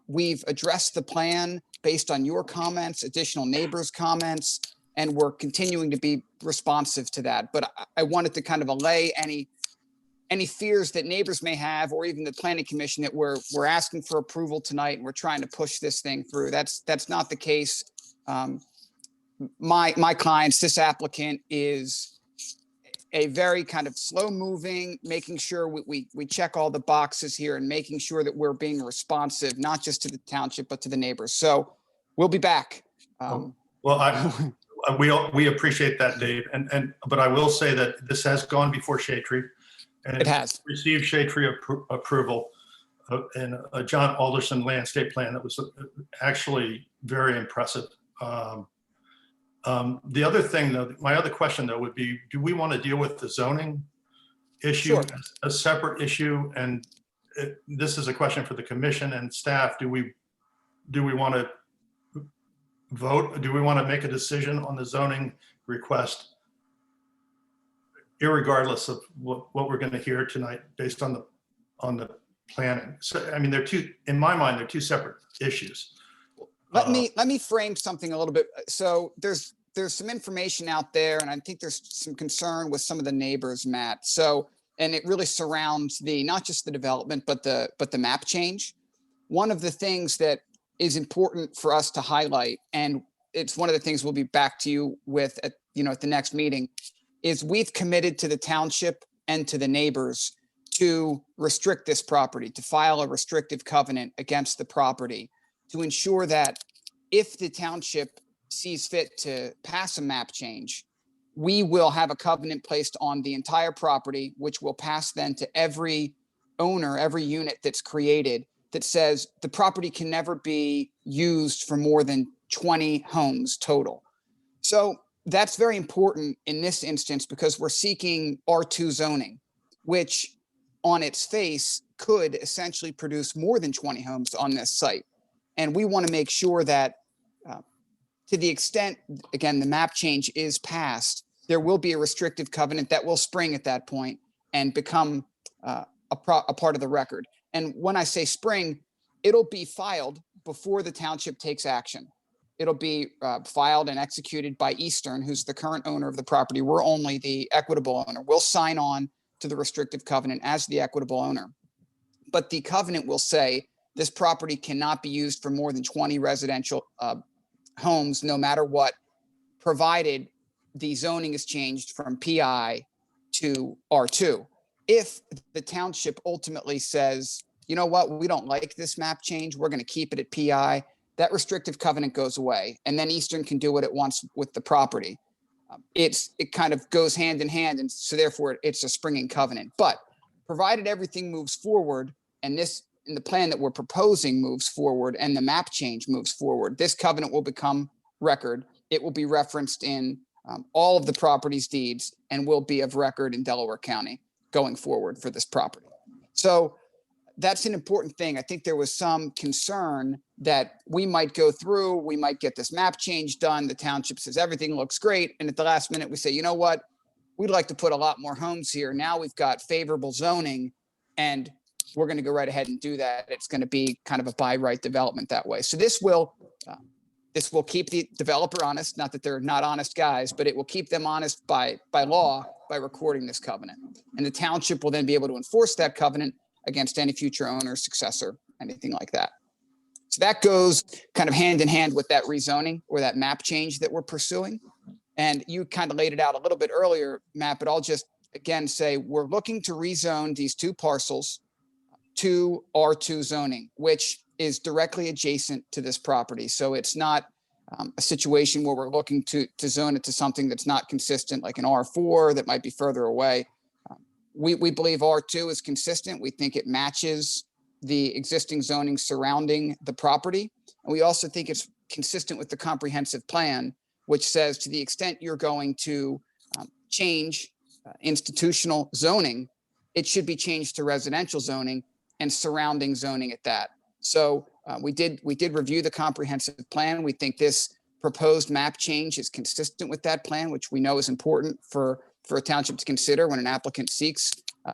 We've addressed the plan based on your comments, additional neighbors' comments, and we're continuing to be responsive to that. But I wanted to kind of allay any fears that neighbors may have, or even the Planning Commission, that we're asking for approval tonight and we're trying to push this thing through. That's not the case. My clients, this applicant, is a very kind of slow moving, making sure we check all the boxes here and making sure that we're being responsive, not just to the township, but to the neighbors. So we'll be back. We appreciate that, Dave. But I will say that this has gone before Shade Tree. And it has received Shade Tree approval and a John Alderson landscape plan that was actually very impressive. The other thing, though, my other question, though, would be, do we want to deal with the zoning issue Sure. as a separate issue? And this is a question for the commission and staff. Do we want to vote? Do we want to make a decision on the zoning request, irregardless of what we're going to hear tonight, based on the planning? So, I mean, in my mind, they're two separate issues. Let me frame something a little bit. So there's some information out there, and I think there's some concern with some of the neighbors, Matt. So, and it really surrounds not just the development, but the map change. One of the things that is important for us to highlight, and it's one of the things we'll be back to you with at the next meeting, is we've committed to the township and to the neighbors to restrict this property, to file a restrictive covenant against the property, to ensure that if the township sees fit to pass a map change, we will have a covenant placed on the entire property, which will pass then to every owner, every unit that's created, that says the property can never be used for more than 20 homes total. So that's very important in this instance, because we're seeking R2 zoning, which on its face could essentially produce more than 20 homes on this site. And we want to make sure that to the extent, again, the map change is passed, there will be a restrictive covenant that will spring at that point and become a part of the record. And when I say spring, it'll be filed before the township takes action. It'll be filed and executed by Eastern, who's the current owner of the property. We're only the equitable owner. We'll sign on to the restrictive covenant as the equitable owner. But the covenant will say this property cannot be used for more than 20 residential homes, no matter what, provided the zoning is changed from PI to R2. If the township ultimately says, you know what, we don't like this map change, we're going to keep it at PI, that restrictive covenant goes away, and then Eastern can do what it wants with the property. It kind of goes hand in hand, and so therefore it's a springing covenant. But provided everything moves forward, and the plan that we're proposing moves forward, and the map change moves forward, this covenant will become record. It will be referenced in all of the property's deeds and will be of record in Delaware County going forward for this property. So that's an important thing. I think there was some concern that we might go through, we might get this map change done. The township says everything looks great. And at the last minute, we say, you know what? We'd like to put a lot more homes here. Now we've got favorable zoning, and we're going to go right ahead and do that. It's going to be kind of a by right development that way. So this will keep the developer honest. Not that they're not honest guys, but it will keep them honest by law by recording this covenant. And the township will then be able to enforce that covenant against any future owner, successor, anything like that. So that goes kind of hand in hand with that rezoning or that map change that we're pursuing. And you kind of laid it out a little bit earlier, Matt, but I'll just again say we're looking to rezone these two parcels to R2 zoning, which is directly adjacent to this property. So it's not a situation where we're looking to zone it to something that's not consistent, like an R4 that might be further away. We believe R2 is consistent. We think it matches the existing zoning surrounding the property. And we also think it's consistent with the comprehensive plan, which says to the extent you're going to change institutional zoning, it should be changed to residential zoning and surrounding zoning at that. So we did review the comprehensive plan. We think this proposed map change is consistent with that plan, which we know is important for a township to consider when an applicant seeks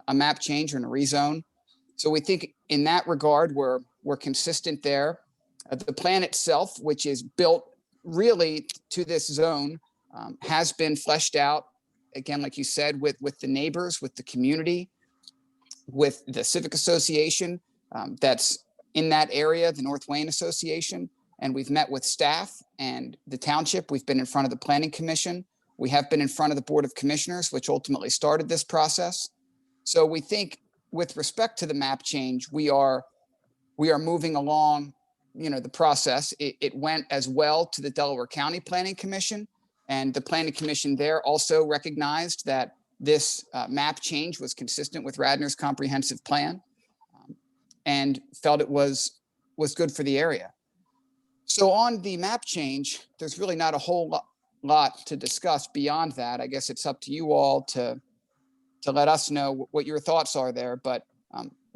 a map change or a rezone. So we think in that regard, we're consistent there. The plan itself, which is built really to this zone, has been fleshed out, again, like you said, with the neighbors, with the community, with the civic association that's in that area, the North Wayne Association. And we've met with staff and the township. We've been in front of the Planning Commission. We have been in front of the Board of Commissioners, which ultimately started this process. So we think with respect to the map change, we are moving along, the process. It went as well to the Delaware County Planning Commission, and the Planning Commission there also recognized that this map change was consistent with Radnor's comprehensive plan, and felt it was good for the area. So on the map change, there's really not a whole lot to discuss beyond that. I guess it's up to you all to let us know what your thoughts are there. But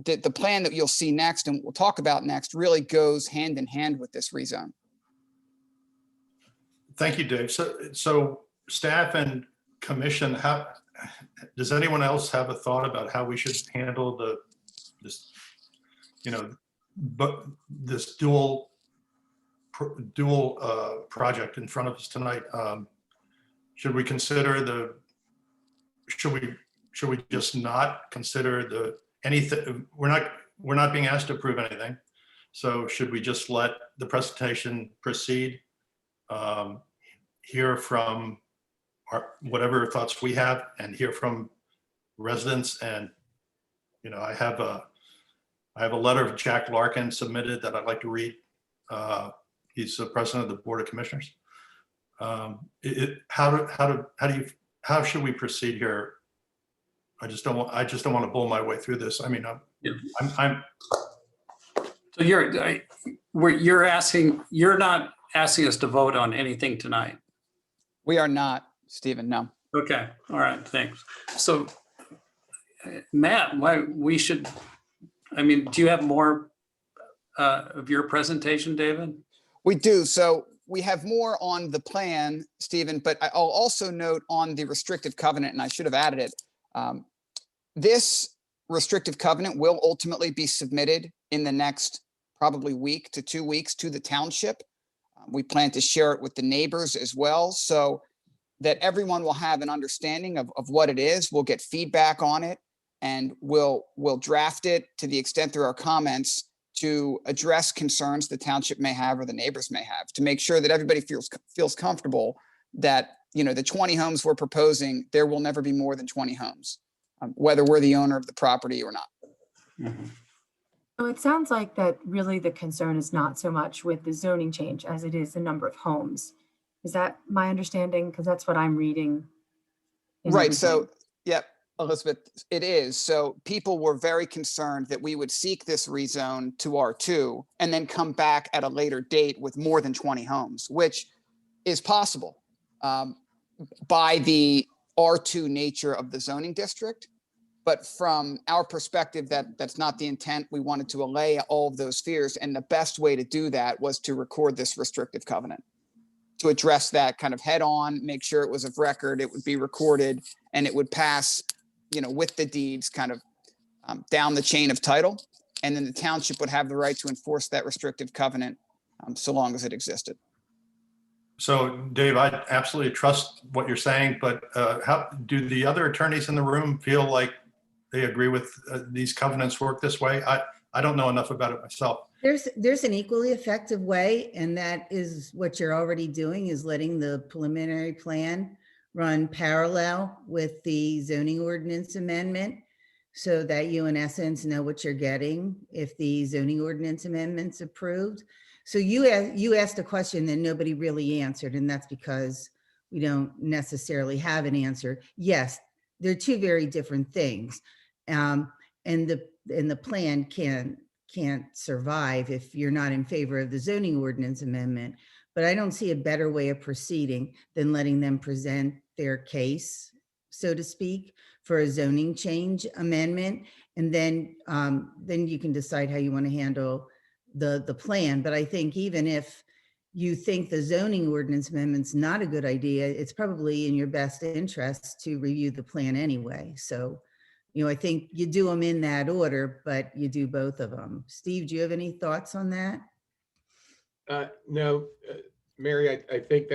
the plan that you'll see next and we'll talk about next really goes hand in hand with this rezone. Thank you, Dave. So staff and commission, does anyone else have a thought about how we should handle this dual project in front of us tonight? Should we consider should we just not consider anything? We're not being asked to approve anything. So should we just let the presentation proceed? Hear from whatever thoughts we have and hear from residents. And, I have a letter of Jack Larkin submitted that I'd like to read. He's the president of the Board of Commissioners. How should we proceed here? I just don't want to bull my way through this. I mean, So you're not asking us to vote on anything tonight? We are not, Stephen, no. Okay, all right, thanks. So Matt, do you have more of your presentation, David? We do. So we have more on the plan, Stephen, but I'll also note on the restrictive covenant, and I should have added it. This restrictive covenant will ultimately be submitted in the next probably week to 2 weeks to the township. We plan to share it with the neighbors as well, so that everyone will have an understanding of what it is. We'll get feedback on it, and we'll draft it to the extent there are comments to address concerns the township may have or the neighbors may have, to make sure that everybody feels comfortable that, the 20 homes we're proposing, there will never be more than 20 homes, whether we're the owner of the property or not. Mm-hmm. So it sounds like that really the concern is not so much with the zoning change as it is the number of homes. Is that my understanding? Because that's what I'm reading. Right. So, yep, Elizabeth, it is. So people were very concerned that we would seek this rezone to R2 and then come back at a later date with more than 20 homes, which is possible by the R2 nature of the zoning district. But from our perspective, that's not the intent. We wanted to allay all of those fears. And the best way to do that was to record this restrictive covenant, to address that kind of head on, make sure it was of record, it would be recorded, and it would pass, with the deeds kind of down the chain of title. And then the township would have the right to enforce that restrictive covenant so long as it existed. So Dave, I absolutely trust what you're saying, but how do the other attorneys in the room feel like they agree with these covenants work this way? I don't know enough about it myself. There's an equally effective way, and that is what you're already doing, is letting the preliminary plan run parallel with the zoning ordinance amendment, so that you in essence know what you're getting if the zoning ordinance amendment's approved. So you asked a question that nobody really answered, and that's because we don't necessarily have an answer. Yes, they're two very different things. And the plan can't survive if you're not in favor of the zoning ordinance amendment. But I don't see a better way of proceeding than letting them present their case, so to speak, for a zoning change amendment. And then you can decide how you want to handle the plan. But I think even if you think the zoning ordinance amendment's not a good idea, it's probably in your best interest to review the plan anyway. So, I think you do them in that order, but you do both of them. Steve, do you have any thoughts on that? No, Mary, I think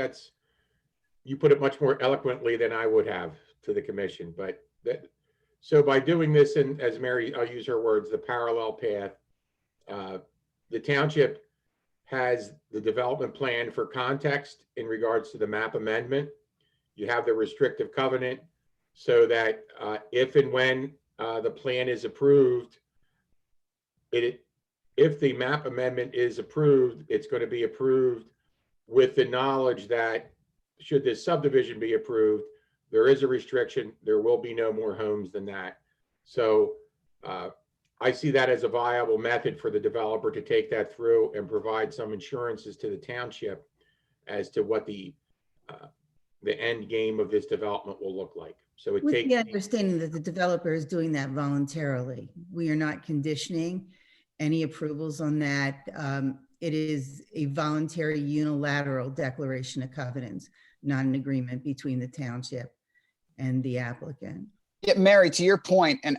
you put it much more eloquently than I would have to the commission. But so by doing this, and as Mary, I'll use her words, the parallel path, the township has the development plan for context in regards to the map amendment. You have the restrictive covenant, so that if and when the plan is approved, if the map amendment is approved, it's going to be approved with the knowledge that should this subdivision be approved, there is a restriction. There will be no more homes than that. So I see that as a viable method for the developer to take that through and provide some insurances to the township as to what the end game of this development will look like. So it With takes the understanding that the developer is doing that voluntarily. We are not conditioning any approvals on that. It is a voluntary unilateral declaration of covenants, not an agreement between the township and the applicant. Yeah, Mary, to your point, and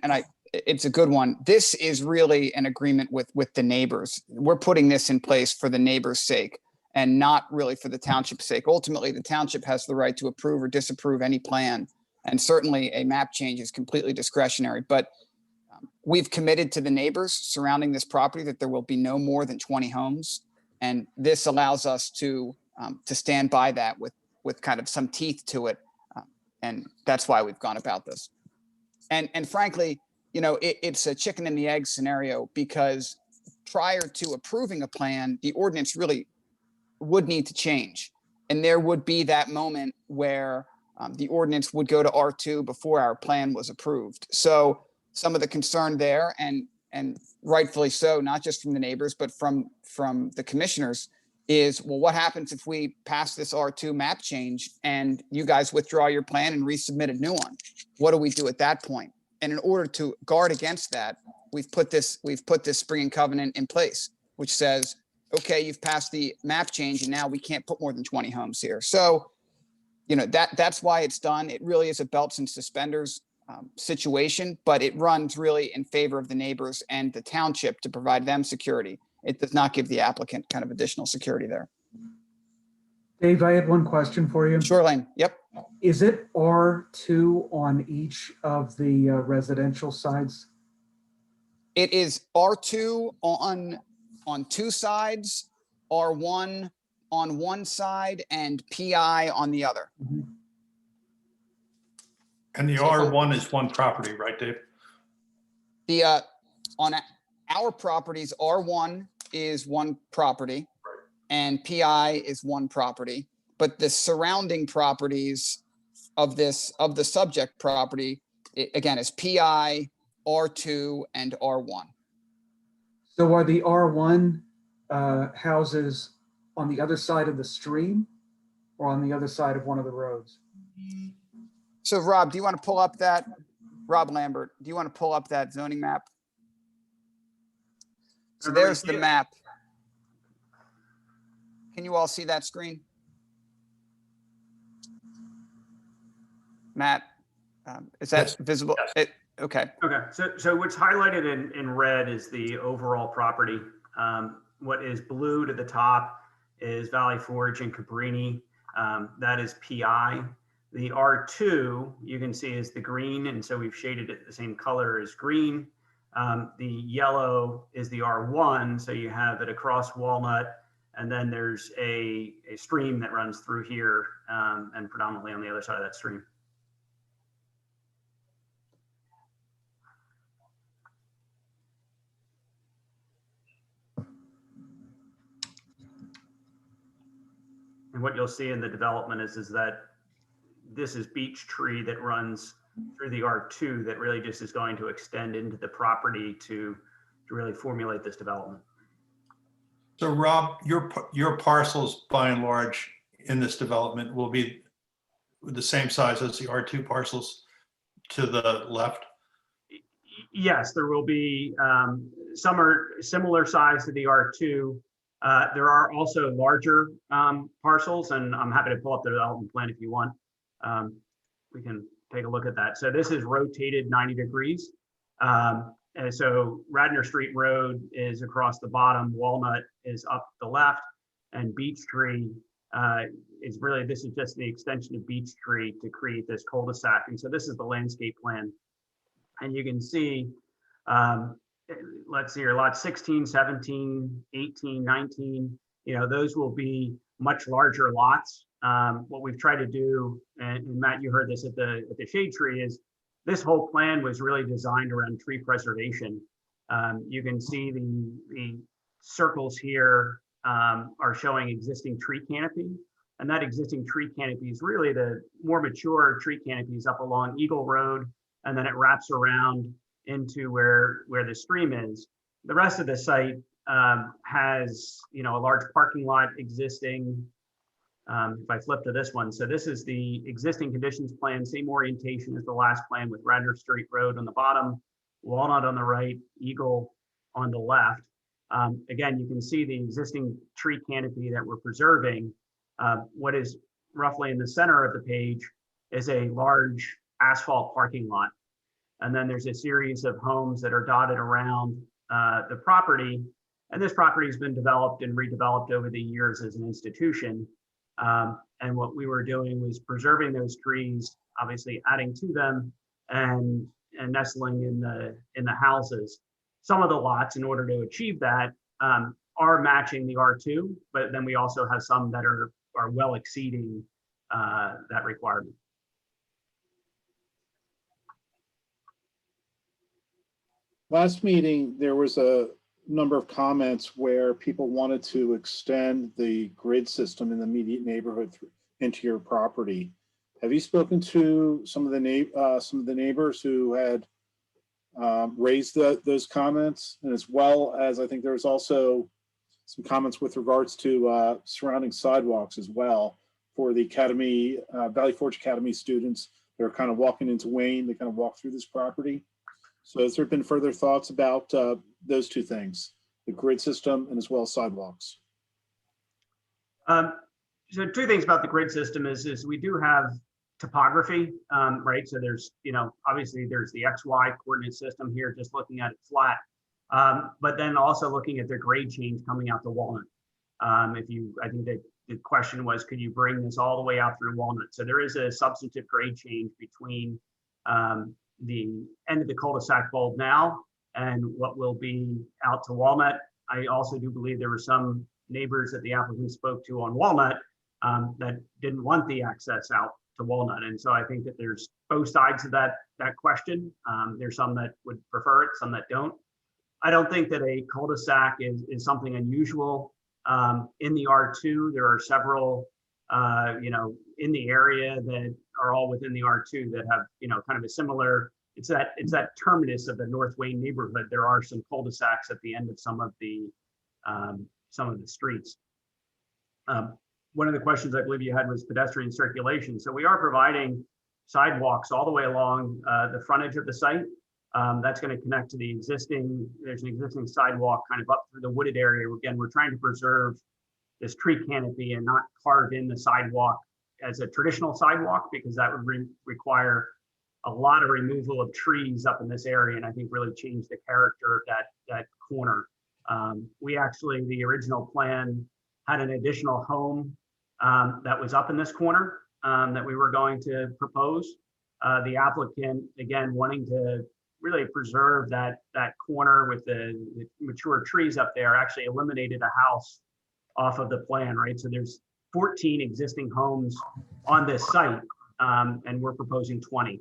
it's a good one. This is really an agreement with the neighbors. We're putting this in place for the neighbors' sake and not really for the township's sake. Ultimately, the township has the right to approve or disapprove any plan. And certainly a map change is completely discretionary, but we've committed to the neighbors surrounding this property that there will be no more than 20 homes. And this allows us to stand by that with kind of some teeth to it. And that's why we've gone about this. And frankly, you know, it's a chicken and the egg scenario, because prior to approving a plan, the ordinance really would need to change. And there would be that moment where the ordinance would go to R2 before our plan was approved. So some of the concern there, and rightfully so, not just from the neighbors, but from the commissioners, is, well, what happens if we pass this R2 map change and you guys withdraw your plan and resubmit a new one? What do we do at that point? And in order to guard against that, we've put this springing covenant in place, which says, okay, you've passed the map change and now we can't put more than 20 homes here. So, you know, that's why it's done. It really is a belts and suspenders situation, but it runs really in favor of the neighbors and the township to provide them security. It does not give the applicant kind of additional security there. Dave, I had one question for you. Sure, Lane. Yep. Is it R2 on each of the residential sides? It is R2 on two sides, R1 on one side, and PI on the other. And the R1 is one property, right, Dave? The on our properties, R1 is one property and PI is one property, but the surrounding properties of the subject property, again, is PI, R2, and R1. So are the R1 houses on the other side of the stream or on the other side of one of the roads? So Rob, do you want to pull up that, Rob Lambert, do you want to pull up that zoning map? So there's the map. Can you all see that screen? Matt, is that visible? Yes. Okay. Okay, so what's highlighted in red is the overall property. What is blue to the top is Valley Forge and Cabrini. That is PI. The R2 you can see is the green, and so we've shaded it the same color as green. The yellow is the R1, so you have it across Walnut, and then there's a stream that runs through here and predominantly on the other side of that stream. And what you'll see in the development is that this is beech tree that runs through the R2 that really just is going to extend into the property to really formulate this development. So Rob, your parcels by and large in this development will be the same size as the R2 parcels to the left? Yes, there will be, some are similar size to the R2. There are also larger parcels, and I'm happy to pull up the development plan if you want. We can take a look at that. So this is rotated 90 degrees. And so Radnor Street Road is across the bottom, Walnut is up the left, and Beech Tree is really, this is just the extension of Beech Tree to create this cul-de-sac. And so this is the landscape plan. And you can see, let's see here, lot 16, 17, 18, 19, you know, those will be much larger lots. What we've tried to do, and Matt, you heard this at the shade tree, is this whole plan was really designed around tree preservation. You can see the circles here are showing existing tree canopy, and that existing tree canopy is really the more mature tree canopies up along Eagle Road, and then it wraps around into where the stream is. The rest of the site has, a large parking lot existing. If I flip to this one, so this is the existing conditions plan, same orientation as the last plan with Radnor Street Road on the bottom, Walnut on the right, Eagle on the left. Again, you can see the existing tree canopy that we're preserving. What is roughly in the center of the page is a large asphalt parking lot. And then there's a series of homes that are dotted around the property. And this property has been developed and redeveloped over the years as an institution. And what we were doing was preserving those trees, obviously adding to them and nestling in the houses. Some of the lots, in order to achieve that, are matching the R2, but then we also have some that are well exceeding that requirement. Last meeting, there was a number of comments where people wanted to extend the grid system in the immediate neighborhood into your property. Have you spoken to some of the neighbors who had raised those comments? And as well as, I think there's also some comments with regards to surrounding sidewalks as well for the Academy, Valley Forge Academy students that are kind of walking into Wayne, they kind of walk through this property. So has there been further thoughts about those two things, the grid system and as well as sidewalks? So two things about the grid system is we do have topography, right? So there's, obviously there's the XY coordinate system here, just looking at it flat, but then also looking at the grade change coming out to Walnut. I think that the question was, could you bring this all the way out through Walnut? So there is a substantive grade change between the end of the cul-de-sac bulb now and what will be out to Walnut. I also do believe there were some neighbors that the applicant spoke to on Walnut that didn't want the access out to Walnut. And so I think that there's both sides of that question. There's some that would prefer it, some that don't. I don't think that a cul-de-sac is something unusual. In the R2, there are several, in the area that are all within the R2 that have, kind of a similar, it's that terminus of the North Wayne neighborhood. There are some cul-de-sacs at the end of some of the streets. One of the questions I believe you had was pedestrian circulation. So we are providing sidewalks all the way along the frontage of the site. That's going to connect to there's an existing sidewalk kind of up through the wooded area. Again, we're trying to preserve this tree canopy and not carve in the sidewalk as a traditional sidewalk, because that would require a lot of removal of trees up in this area, and I think really change the character of that corner. We actually, the original plan had an additional home that was up in this corner that we were going to propose. The applicant, again, wanting to really preserve that corner with the mature trees up there, actually eliminated a house off of the plan, right? So there's 14 existing homes on this site, and we're proposing 20.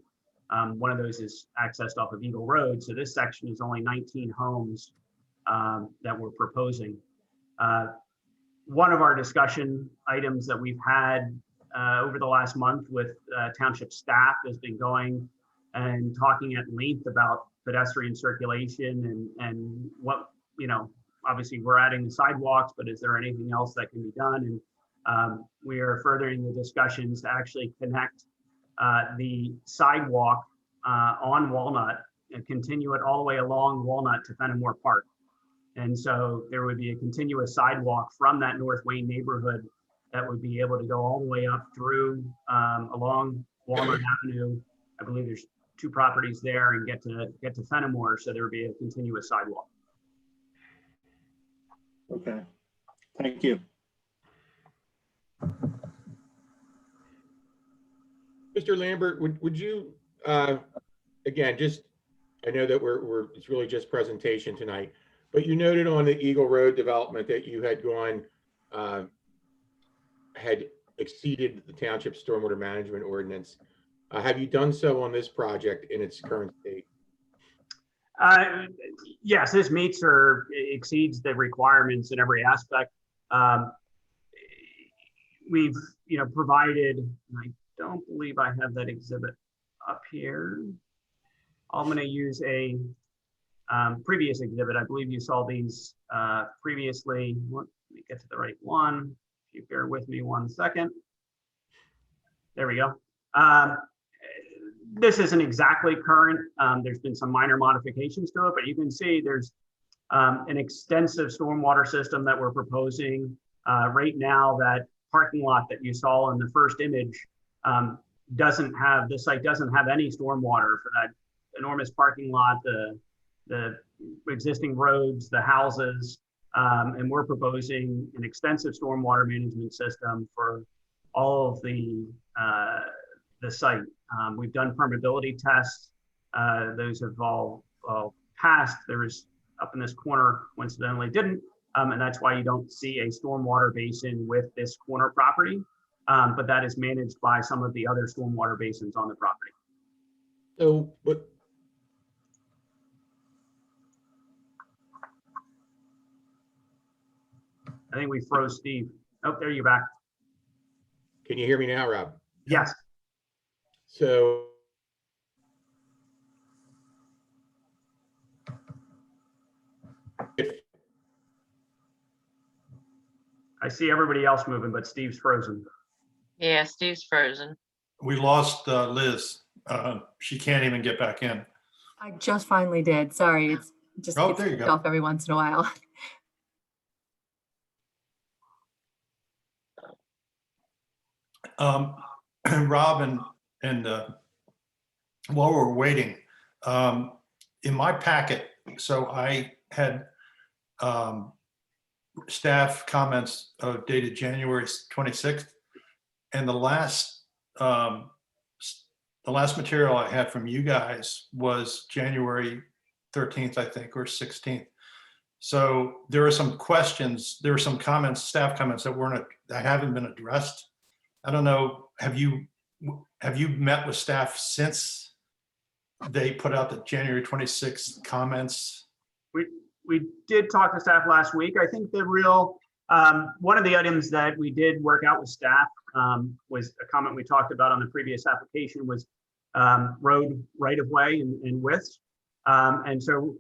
One of those is accessed off of Eagle Road. So this section is only 19 homes that we're proposing. One of our discussion items that we've had over the last month with Township staff has been going and talking at length about pedestrian circulation and what, obviously we're adding the sidewalks, but is there anything else that can be done? And we are furthering the discussions to actually connect the sidewalk on Walnut and continue it all the way along Walnut to Fenimore Park. And so there would be a continuous sidewalk from that North Wayne neighborhood that would be able to go all the way up through along Walnut Avenue. I believe there's 2 properties there, and get to Fenimore. So there would be a continuous sidewalk. Okay, thank you. Mr. Lambert, would you, again, I know that it's really just presentation tonight, but you noted on the Eagle Road development that you had had exceeded the township stormwater management ordinance. Have you done so on this project in its current state? Yes, this meets or exceeds the requirements in every aspect. We've, provided, I don't believe I have that exhibit up here. I'm going to use a previous exhibit. I believe you saw these previously. Let me get to the right one. If you bear with me 1 second. There we go. This isn't exactly current. There's been some minor modifications to it, but you can see there's an extensive stormwater system that we're proposing. Right now, that parking lot that you saw in the first image the site doesn't have any stormwater for that enormous parking lot, the existing roads, the houses, and we're proposing an extensive stormwater management system for all of the site. We've done permeability tests. Those have all passed. There was up in this corner, coincidentally didn't, and that's why you don't see a stormwater basin with this corner property, but that is managed by some of the other stormwater basins on the property. So, but I think we froze Steve. Oh, there you're back. can you hear me now, Rob? Yes. So I see everybody else moving, but Steve's frozen. Yeah, Steve's frozen. We lost Liz. She can't even get back in. I just finally did. Sorry, it's just Oh, gets there you kicked go. off every once in a while. Rob and while we're waiting, in my packet, so I had staff comments dated January 26th, and the last material I had from you guys was January 13th, I think, or 16th. So there are some questions, there are some comments, staff comments that haven't been addressed. I don't know, have you met with staff since they put out the January 26th comments? We did talk to staff last week. I think the real, one of the items that we did work out with staff was a comment we talked about on the previous application was road right-of-way and widths. And so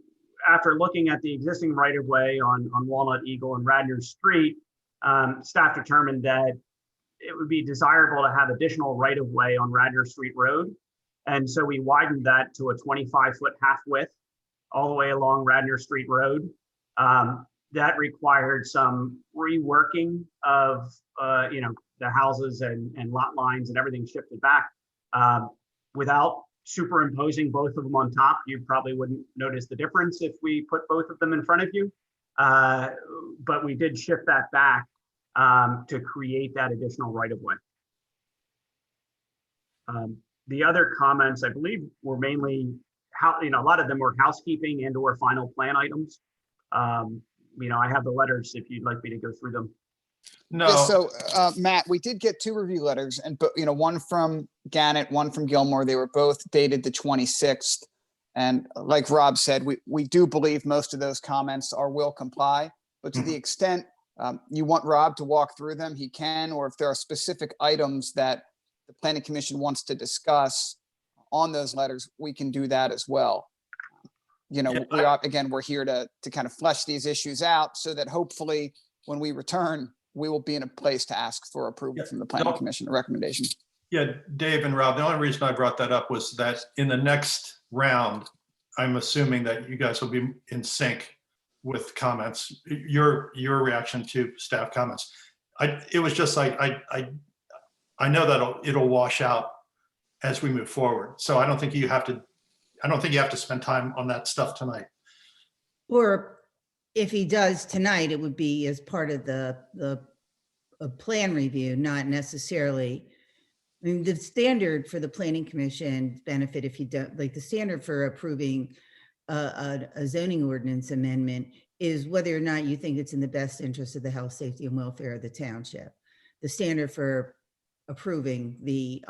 after looking at the existing right-of-way on Walnut, Eagle, and Radnor Street, staff determined that it would be desirable to have additional right-of-way on Radnor Street Road. And so we widened that to a 25-foot half width all the way along Radnor Street Road. That required some reworking of the houses and lot lines and everything shifted back. Without superimposing both of them on top, you probably wouldn't notice the difference if we put both of them in front of you. But we did shift that back to create that additional right-of-way. The other comments, I believe, were mainly a lot of them were housekeeping and/or final plan items. I have the letters if you'd like me to go through them. No. Yeah, so Matt, we did get 2 review letters, and one from Gannett, one from Gilmore. They were both dated the 26th. And like Rob said, we do believe most of those comments will comply. But to the extent you want Rob to walk through them, he can. Or if there are specific items that the Planning Commission wants to discuss on those letters, we can do that as well. We're here to kind of flesh these issues out so that hopefully when we return, we will be in a place to ask for approval from the Planning Commission, a recommendation. Yeah, Dave and Rob, the only reason I brought that up was that in the next round, I'm assuming that you guys will be in sync with comments, your reaction to staff comments. It was just like, I know that it'll wash out as we move forward. So I don't think you have to spend time on that stuff tonight. Or if he does tonight, it would be as part of the plan review, not necessarily. I mean, the standard for the Planning Commission benefit, if you don't, like the standard for approving a zoning ordinance amendment is whether or not you think it's in the best interest of the health, safety, and welfare of the township. The standard for approving the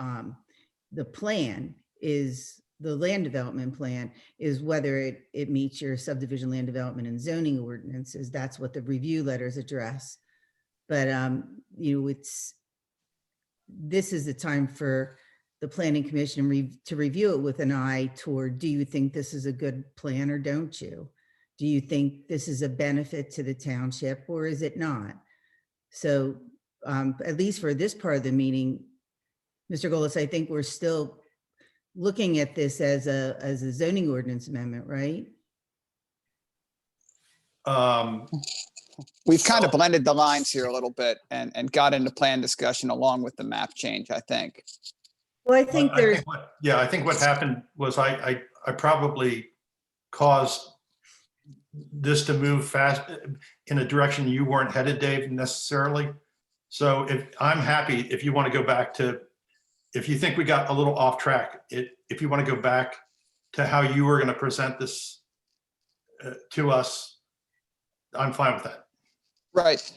plan is, the land development plan is whether it meets your subdivision land development and zoning ordinances. That's what the review letters address. But this is the time for the planning commission to review it with an eye toward, do you think this is a good plan or don't you? Do you think this is a benefit to the township or is it not? So at least for this part of the meeting, Mr. Golis, I think we're still looking at this as a zoning ordinance amendment, right? We've kind of blended the lines here a little bit and got into plan discussion along with the map change, I think. Well, I think there's, I think what happened was I probably caused this to move fast in a direction you weren't headed, Dave, necessarily. So if I'm happy, if you want to go back to, if you think we got a little off track, if you want to go back to how you were going to present this to us, I'm fine with that. Right.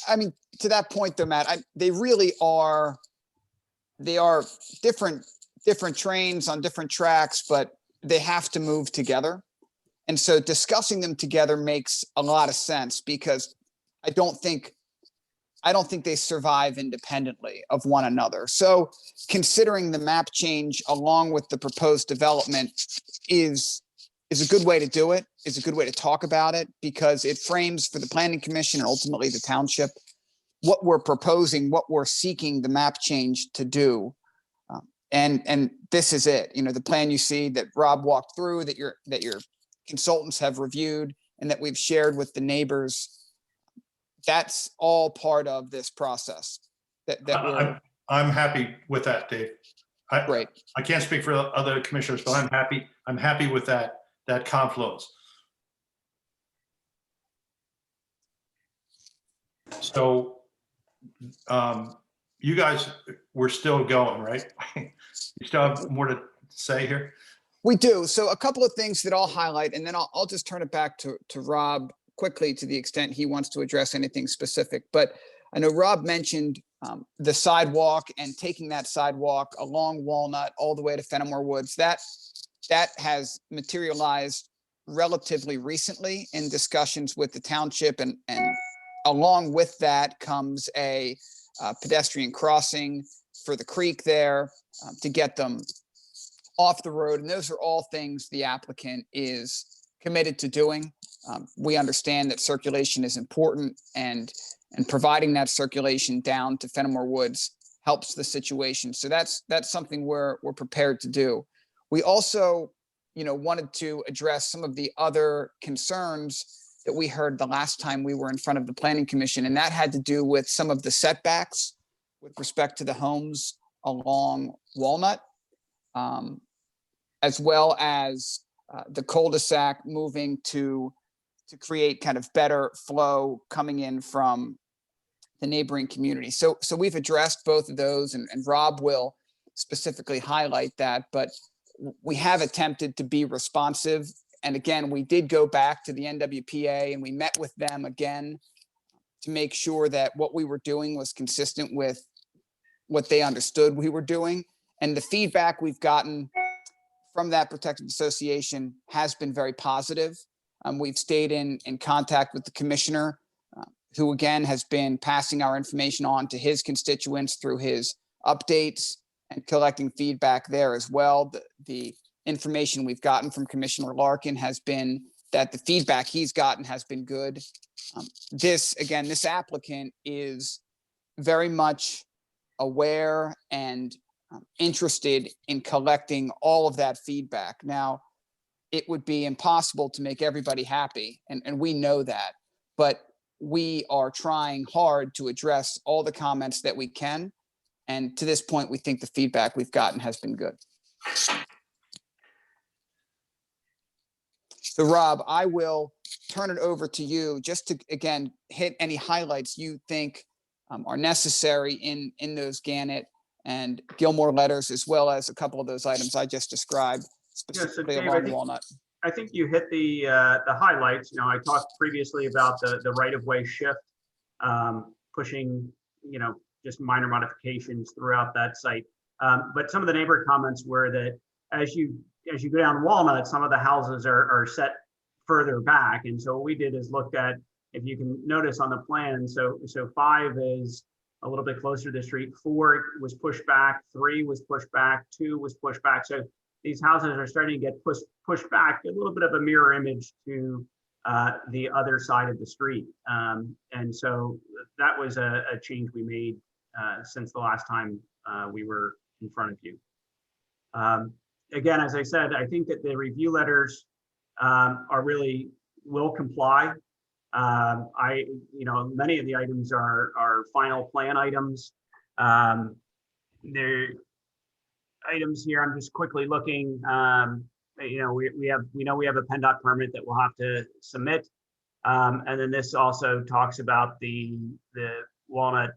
I mean, to that point though, Matt, they really are, they are different trains on different tracks, but they have to move together. And so discussing them together makes a lot of sense because I don't think they survive independently of one another. So considering the map change along with the proposed development is a good way to do it, is a good way to talk about it because it frames for the planning commission and ultimately the township what we're proposing, what we're seeking the map change to do. And this is it. You know, the plan you see that Rob walked through, that your consultants have reviewed and that we've shared with the neighbors, that's all part of this process. I'm happy with that, Dave. Great. I can't speak for other commissioners, but I'm happy. I'm happy with that confluence. So you guys, we're still going, right? You still have more to say here? We do. So a couple of things that I'll highlight, and then I'll just turn it back to Rob quickly to the extent he wants to address anything specific. But I know Rob mentioned the sidewalk and taking that sidewalk along Walnut all the way to Fenimore Woods. That has materialized relatively recently in discussions with the township, and along with that comes a pedestrian crossing for the creek there to get them off the road. And those are all things the applicant is committed to doing. We understand that circulation is important and providing that circulation down to Fenimore Woods helps the situation. So that's something we're prepared to do. We also, wanted to address some of the other concerns that we heard the last time we were in front of the Planning Commission, and that had to do with some of the setbacks with respect to the homes along Walnut, as well as the cul-de-sac moving to create kind of better flow coming in from the neighboring community. So we've addressed both of those, and Rob will specifically highlight that, but we have attempted to be responsive. And again, we did go back to the NWPA and we met with them again to make sure that what we were doing was consistent with what they understood we were doing. And the feedback we've gotten from that protected association has been very positive. We've stayed in contact with the commissioner, who again has been passing our information on to his constituents through his updates and collecting feedback there as well. The information we've gotten from Commissioner Larkin has been that the feedback he's gotten has been good. This applicant is very much aware and interested in collecting all of that feedback. Now, it would be impossible to make everybody happy, and we know that, but we are trying hard to address all the comments that we can. And to this point, we think the feedback we've gotten has been good. So Rob, I will turn it over to you just to, again, hit any highlights you think are necessary in those Gannett and Gilmore letters, as well as a couple of those items I just described, specifically along Walnut. I think you hit the highlights. I talked previously about the right-of-way shift, pushing, just minor modifications throughout that site. But some of the neighbor comments were that as you go down Walnut, some of the houses are set further back. And so what we did is looked at, if you can notice on the plan, so 5 is a little bit closer to the street. 4 was pushed back, 3 was pushed back, 2 was pushed back. So these houses are starting to get pushed back, a little bit of a mirror image to the other side of the street. And so that was a change we made since the last time we were in front of you. Again, as I said, I think that the review letters will comply. Many of the items are final plan items. They're items here. I'm just quickly looking. We know we have a PennDOT permit that we'll have to submit, and then this also talks about the Walnut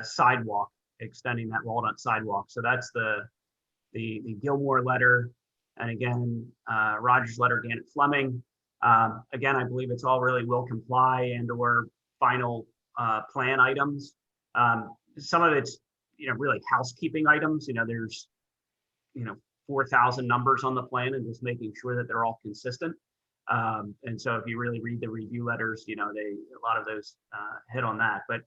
sidewalk, extending that Walnut sidewalk. So that's the Gilmore letter, and again Roger's letter, Gannett Fleming. Again, I believe it's all really will comply and or final plan items. Some of it's really housekeeping items. There's 4,000 numbers on the plan, and just making sure that they're all consistent. And so if you really read the review letters, a lot of those hit on that. But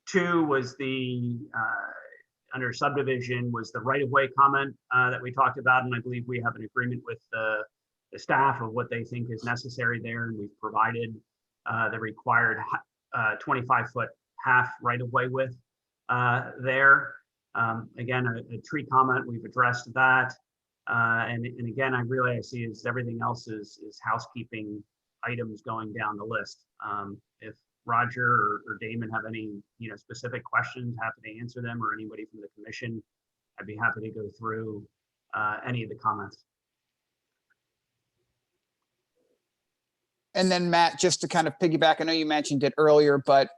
2 was the under subdivision was the right-of-way comment that we talked about, and I believe we have an agreement with the staff of what they think is necessary there, and we've provided the required 25-foot half right-of-way width there. Again, a tree comment, we've addressed that. And again, I see is everything else is housekeeping items going down the list. If Roger or Damon have any specific questions, happy to answer them, or anybody from the commission, I'd be happy to go through any of the comments. And then Matt, just to kind of piggyback, I know you mentioned it earlier, but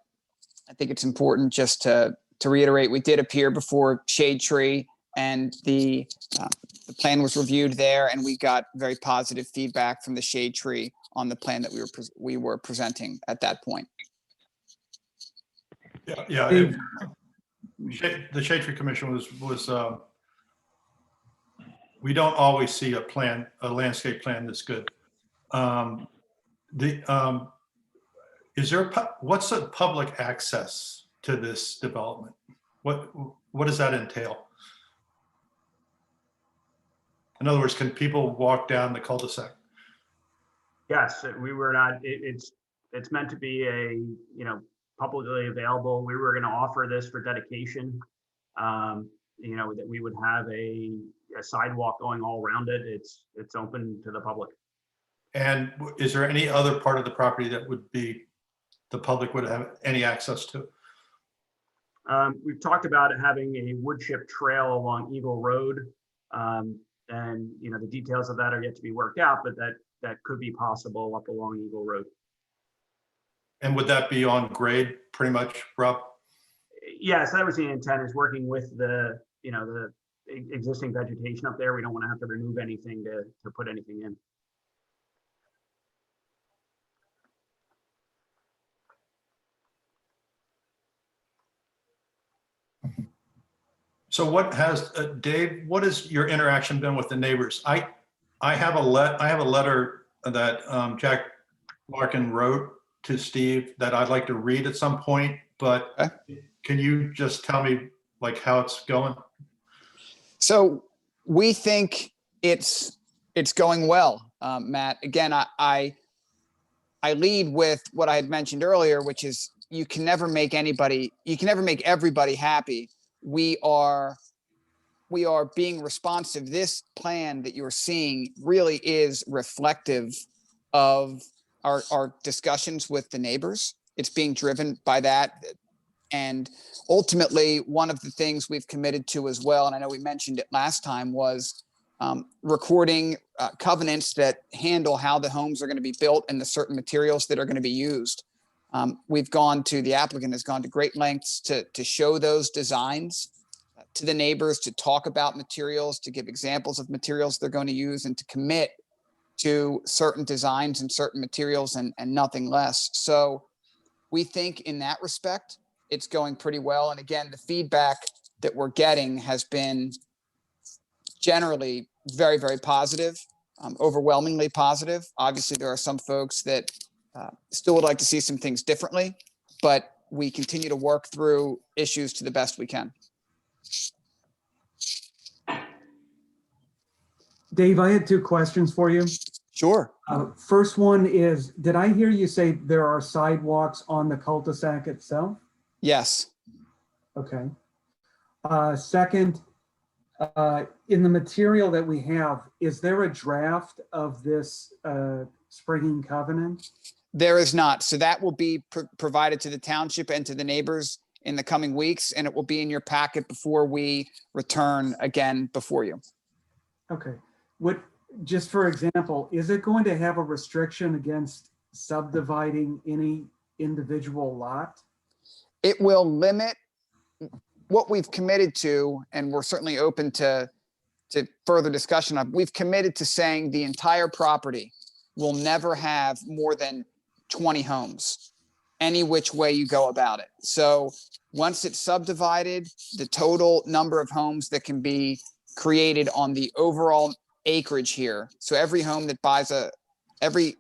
I think it's important just to reiterate, we did appear before Shade Tree, and the plan was reviewed there, and we got very positive feedback from the Shade Tree on the plan that we were presenting at that point. Yeah. The Shade Tree Commission was we don't always see a landscape plan this good. What's the public access to this development? What does that entail? In other words, can people walk down the cul-de-sac? Yes, we were not. It's meant to be a publicly available. We were going to offer this for dedication. That we would have a sidewalk going all around it. It's open to the public. And is there any other part of the property that the public would have any access to? We've talked about having a wood chip trail along Eagle Road. And the details of that are yet to be worked out, but that could be possible up along Eagle Road. And would that be on grade pretty much, Rob? Yes, that was the intent, is working with the existing vegetation up there. We don't want to have to remove anything to put anything in. So Dave, what has your interaction been with the neighbors? I have a letter that Jack Larkin wrote to Steve that I'd like to read at some point, but can you just tell me how it's going? So we think it's going well, Matt. Again, I lead with what I had mentioned earlier, which is you can never make everybody happy. We are being responsive. This plan that you're seeing really is reflective of our discussions with the neighbors. It's being driven by that. And ultimately, one of the things we've committed to as well, and I know we mentioned it last time, was recording covenants that handle how the homes are going to be built and the certain materials that are going to be used. The applicant has gone to great lengths to show those designs to the neighbors, to talk about materials, to give examples of materials they're going to use, and to commit to certain designs and certain materials and nothing less. So we think in that respect, it's going pretty well. And again, the feedback that we're getting has been generally very, very positive, overwhelmingly positive. Obviously, there are some folks that still would like to see some things differently, but we continue to work through issues to the best we can. Dave, I had two questions for you. Sure. First one is, did I hear you say there are sidewalks on the cul-de-sac itself? Yes. Okay. Second, in the material that we have, is there a draft of this springing covenant? There is not. So that will be provided to the township and to the neighbors in the coming weeks, and it will be in your packet before we return again before you. Okay. What, just for example, is it going to have a restriction against subdividing any individual lot? It will limit what we've committed to, and we're certainly open to further discussion of. We've committed to saying the entire property will never have more than 20 homes, any which way you go about it. So once it's subdivided, the total number of homes that can be created on the overall acreage here. So every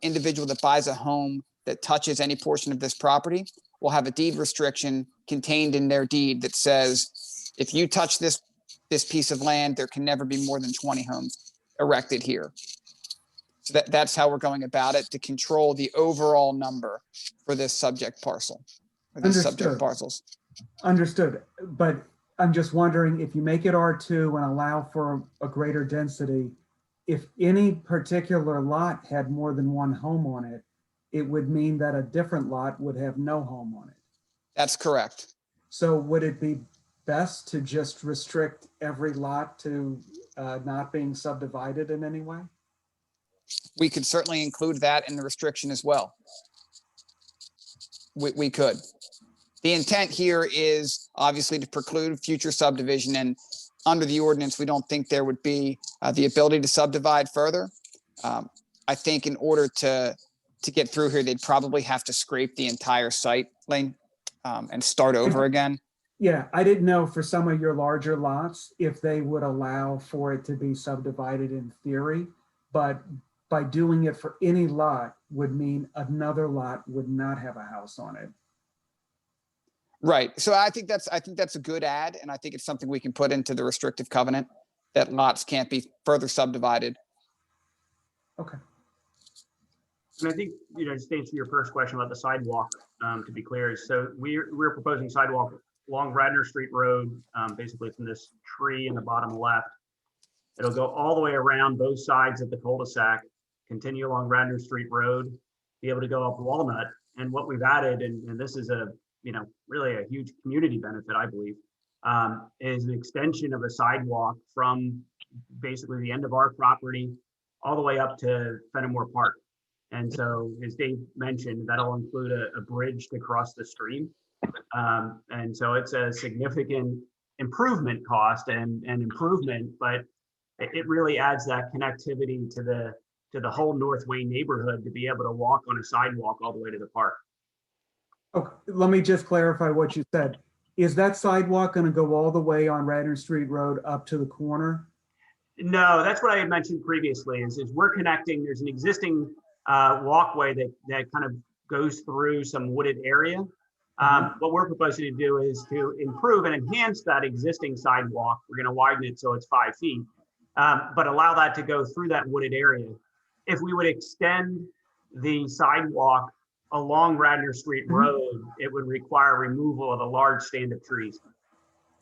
individual that buys a home that touches any portion of this property will have a deed restriction contained in their deed that says, if you touch this piece of land, there can never be more than 20 homes erected here. So that's how we're going about it, to control the overall number for this subject parcel, or these subject parcels. Understood. But I'm just wondering, if you make it R2 and allow for a greater density, if any particular lot had more than one home on it, it would mean that a different lot would have no home on it. That's correct. So would it be best to just restrict every lot to not being subdivided in any way? We could certainly include that in the restriction as well. We could. The intent here is obviously to preclude future subdivision, and under the ordinance, we don't think there would be the ability to subdivide further. I think in order to get through here, they'd probably have to scrape the entire site, Lane, and start over again. Yeah, I didn't know for some of your larger lots if they would allow for it to be subdivided in theory, but by doing it for any lot would mean another lot would not have a house on it. Right. So I think that's a good add, and I think it's something we can put into the restrictive covenant, that lots can't be further subdivided. Okay. And I think, just to answer your first question about the sidewalk, to be clear, is so we're proposing sidewalk along Radnor Street Road, basically from this tree in the bottom left. It'll go all the way around both sides of the cul-de-sac, continue along Radnor Street Road, be able to go up Walnut. And what we've added, and this is really a huge community benefit, I believe, is an extension of a sidewalk from basically the end of our property all the way up to Fenimore Park. And so, as Dave mentioned, that'll include a bridge to cross the stream. And so it's a significant improvement cost and improvement, but it really adds that connectivity to the whole North Wayne neighborhood to be able to walk on a sidewalk all the way to the park. Okay, let me just clarify what you said. Is that sidewalk going to go all the way on Radnor Street Road up to the corner? No, that's what I had mentioned previously, is we're connecting. There's an existing walkway that kind of goes through some wooded area. What we're proposing to do is to improve and enhance that existing sidewalk. We're going to widen it so it's 5 feet, but allow that to go through that wooded area. If we would extend the sidewalk along Radnor Street Road, it would require removal of a large stand of trees.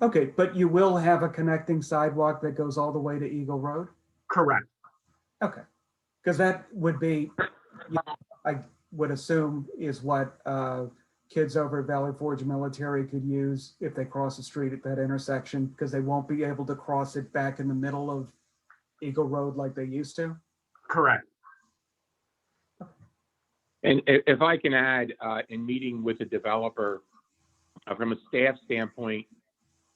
Okay, but you will have a connecting sidewalk that goes all the way to Eagle Road? Correct. Okay, because that would be, I would assume, is what kids over at Valley Forge Military could use if they cross the street at that intersection, because they won't be able to cross it back in the middle of Eagle Road like they used to? Correct. And if I can add, in meeting with the developer, from a staff standpoint,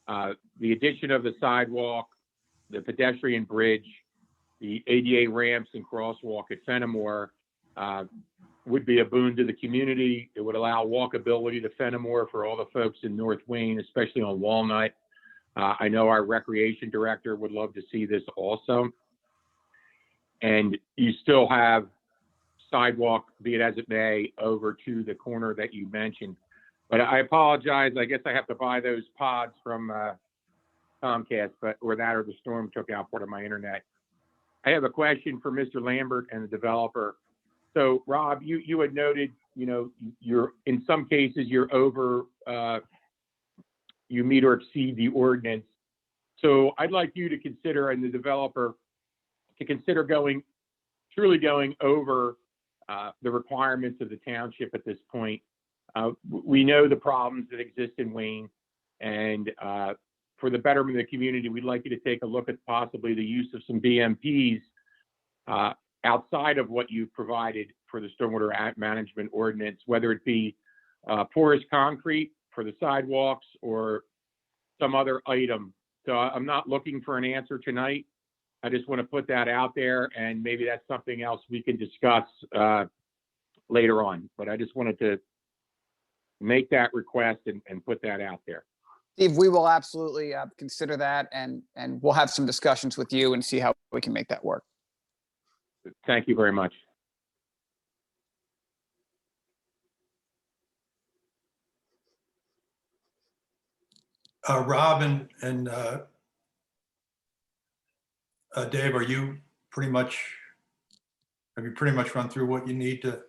the addition of the sidewalk, the pedestrian bridge, the ADA ramps and crosswalk at Fenimore would be a boon to the community. It would allow walkability to Fenimore for all the folks in North Wayne, especially on Walnut. I know our recreation director would love to see this also. And you still have sidewalk, be it as it may, over to the corner that you mentioned. But I apologize. I guess I have to buy those pods from Comcast, or the storm took out part of my internet. I have a question for Mr. Lambert and the developer. So Rob, you had noted, you're in some cases you're over, you meet or exceed the ordinance. So I'd like you to consider, and the developer to consider truly going over the requirements of the township at this point. We know the problems that exist in Wayne, and for the betterment of the community, we'd like you to take a look at possibly the use of some BMPs outside of what you've provided for the stormwater management ordinance, whether it be porous concrete for the sidewalks or some other item. So I'm not looking for an answer tonight. I just want to put that out there, and maybe that's something else we can discuss later on. But I just wanted to make that request and put that out there. Steve, we will absolutely consider that, and we'll have some discussions with you and see how we can make that work. Thank you very much. Rob and Dave, have you pretty much run through what you need to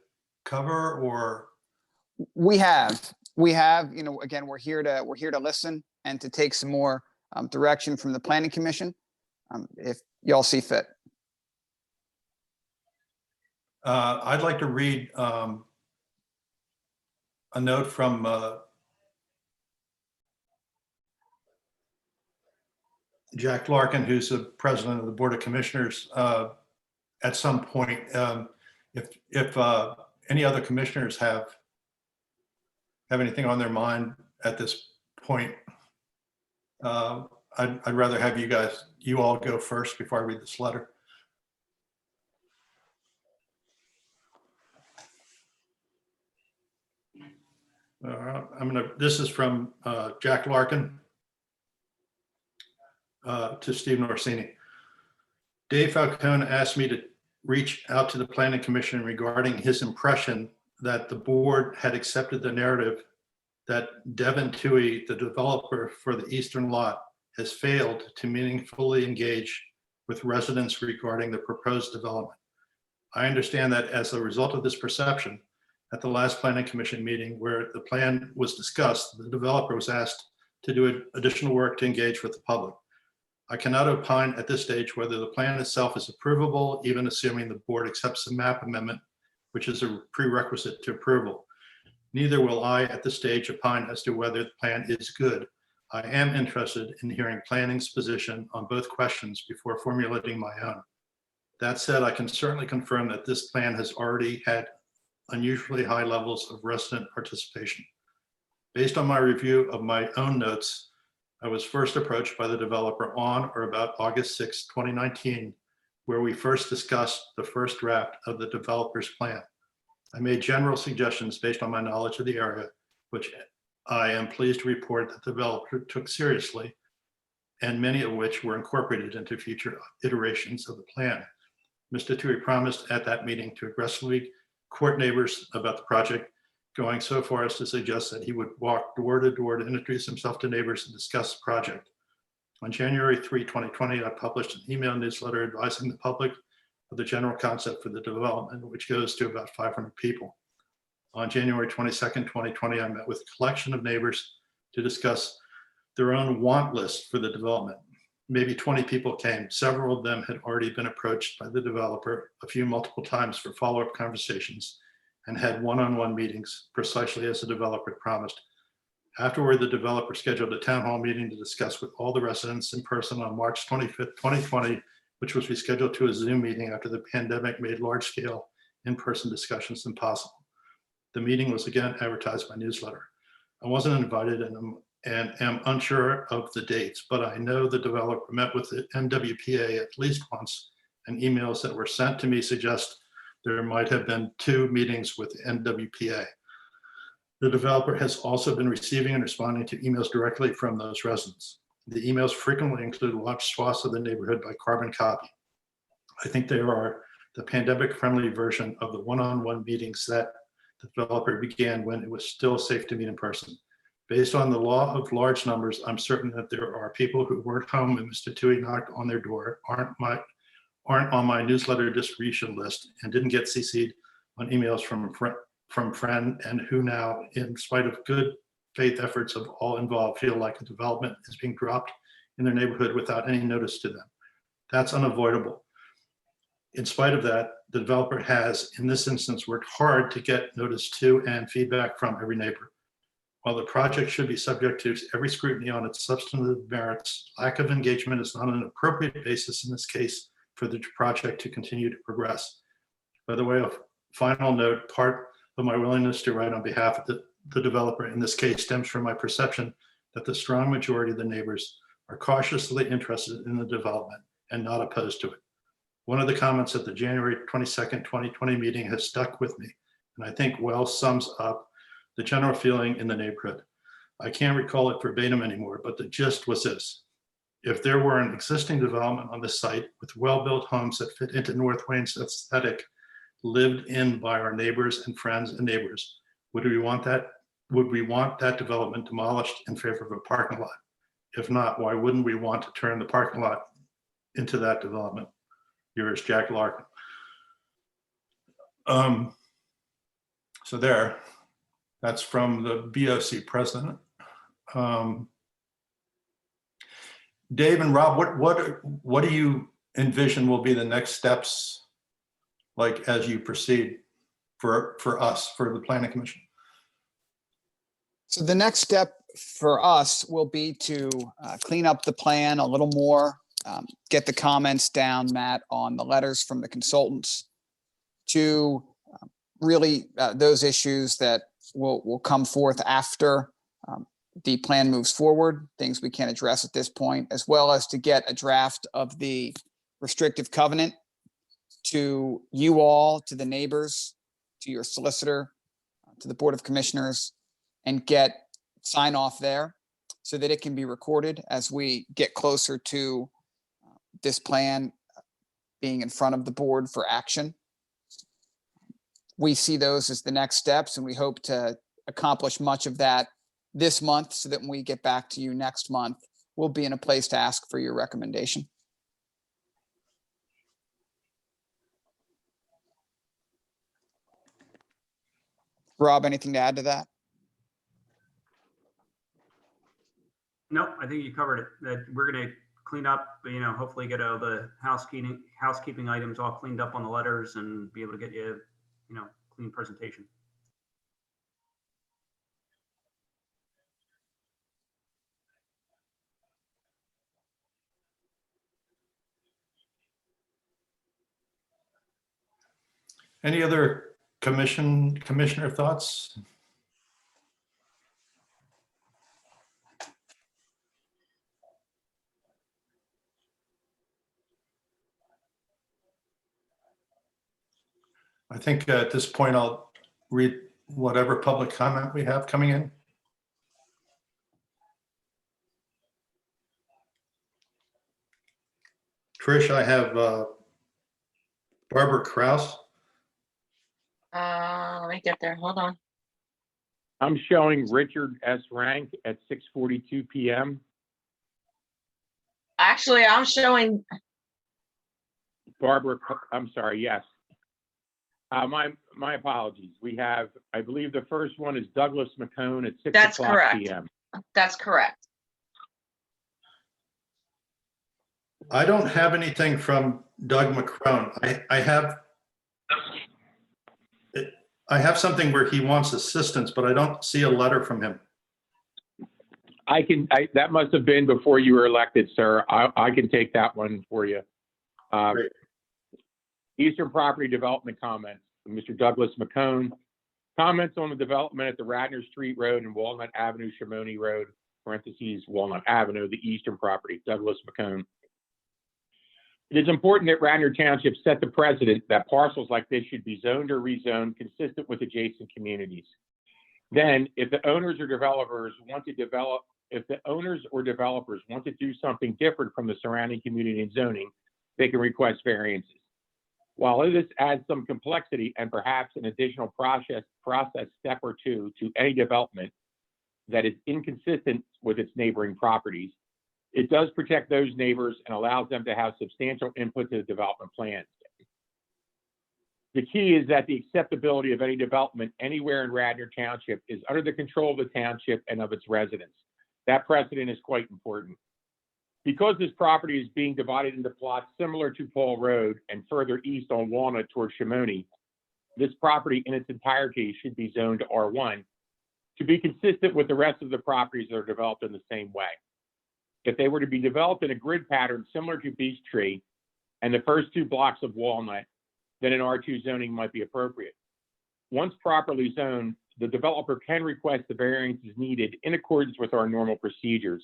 cover, or? We have, again, we're here to listen and to take some more direction from the Planning Commission, if y'all see fit. I'd like to read a note from Jack Larkin, who's the president of the Board of Commissioners. At some point, if any other commissioners have anything on their mind at this point, I'd rather have you all go first before I read this letter. This is from Jack Larkin to Steve Norsini. Dave Falcone asked me to reach out to the Planning Commission regarding his impression that the board had accepted the narrative that Devin Toohey, the developer for the eastern lot, has failed to meaningfully engage with residents regarding the proposed development. I understand that as a result of this perception, at the last Planning Commission meeting where the plan was discussed, the developer was asked to do additional work to engage with the public. I cannot opine at this stage whether the plan itself is approvable, even assuming the board accepts the map amendment, which is a prerequisite to approval. Neither will I at this stage opine as to whether the plan is good. I am interested in hearing planning's position on both questions before formulating my own. That said, I can certainly confirm that this plan has already had unusually high levels of resident participation. Based on my review of my own notes, I was first approached by the developer on or about August 6, 2019, where we first discussed the first draft of the developer's plan. I made general suggestions based on my knowledge of the area, which I am pleased to report that the developer took seriously, and many of which were incorporated into future iterations of the plan. Mr. Toohey promised at that meeting to aggressively court neighbors about the project, going so far as to suggest that he would walk door to door to introduce himself to neighbors and discuss the project. On January 3, 2020, I published an email newsletter advising the public of the general concept for the development, which goes to about 500 people. On January 22nd, 2020, I met with a collection of neighbors to discuss their own want list for the development. Maybe 20 people came. Several of them had already been approached by the developer a few multiple times for follow-up conversations and had one-on-one meetings precisely as the developer promised. Afterward, the developer scheduled a town hall meeting to discuss with all the residents in person on March 25th, 2020, which was rescheduled to a Zoom meeting after the pandemic made large-scale in-person discussions impossible. The meeting was again advertised by newsletter. I wasn't invited and am unsure of the dates, but I know the developer met with the MWPA at least once, and emails that were sent to me suggest there might have been 2 meetings with the MWPA. The developer has also been receiving and responding to emails directly from those residents. The emails frequently include large swaths of the neighborhood by carbon copy. I think they are the pandemic-friendly version of the one-on-one meetings that the developer began when it was still safe to meet in person. Based on the law of large numbers, I'm certain that there are people who weren't home when Mr. Tui knocked on their door, aren't on my newsletter distribution list, and didn't get CC'd on emails from friend, and who now, in spite of good faith efforts of all involved, feel like a development is being dropped in their neighborhood without any notice to them. That's unavoidable. In spite of that, the developer has, in this instance, worked hard to get notice to and feedback from every neighbor. While the project should be subject to every scrutiny on its substantive merits, lack of engagement is not an appropriate basis in this case for the project to continue to progress. By the way of final note, part of my willingness to write on behalf of the developer in this case stems from my perception that the strong majority of the neighbors are cautiously interested in the development and not opposed to it. One of the comments at the January 22nd, 2020 meeting has stuck with me, and I think well sums up the general feeling in the neighborhood. I can't recall it verbatim anymore, but the gist was this. If there were an existing development on the site with well-built homes that fit into North Wayne's aesthetic, lived in by our neighbors and friends and neighbors, would we want that? Would we want that development demolished in favor of a parking lot? If not, why wouldn't we want to turn the parking lot into that development? Yours, Jack Larkin. So there, that's from the BOC president. Dave and Rob, what do you envision will be the next steps, like as you proceed for us, for the planning commission? So the next step for us will be to clean up the plan a little more, get the comments down, Matt, on the letters from the consultants, to really those issues that will come forth after the plan moves forward, things we can't address at this point, as well as to get a draft of the restrictive covenant to you all, to the neighbors, to your solicitor, to the Board of Commissioners, and get sign off there so that it can be recorded as we get closer to this plan being in front of the board for action. We see those as the next steps, and we hope to accomplish much of that this month so that when we get back to you next month, we'll be in a place to ask for your recommendation. Rob, anything to add to that? No, I think you covered it. That we're going to clean up, hopefully get all the housekeeping items all cleaned up on the letters and be able to get you, clean presentation. Any other commissioner thoughts? I think at this point, I'll read whatever public comment we have coming in. Trish, I have Barbara Kraus. Let me get there. Hold on. I'm showing Richard S. Rank at 6:42 p.m. Actually, I'm showing. Barbara, I'm sorry, yes. My apologies. We have, I believe the first one is Douglas McCone at 6 That's o'clock correct. p.m. That's correct. I don't have anything from Doug McCrone. I have something where he wants assistance, but I don't see a letter from him. That must have been before you were elected, sir. I can take that one for you. Great. Eastern Property Development comments, Mr. Douglas McCone. Comments on the development at the Radnor Street Road and Walnut Avenue, Shimoni Road, parentheses, Walnut Avenue, the Eastern property, Douglas McCone. It is important that Radnor Township set the precedent that parcels like this should be zoned or rezoned consistent with adjacent communities. Then, if the owners or developers want to do something different from the surrounding community and zoning, they can request variances. While this adds some complexity and perhaps an additional process step or two to any development that is inconsistent with its neighboring properties, it does protect those neighbors and allows them to have substantial input to the development plans. The key is that the acceptability of any development anywhere in Radnor Township is under the control of the township and of its residents. That precedent is quite important. Because this property is being divided into plots similar to Paul Road and further east on Walnut towards Shimoni, this property in its entirety should be zoned R1 to be consistent with the rest of the properties that are developed in the same way. If they were to be developed in a grid pattern similar to Beech Tree and the first 2 blocks of Walnut, then an R2 zoning might be appropriate. Once properly zoned, the developer can request the variances needed in accordance with our normal procedures.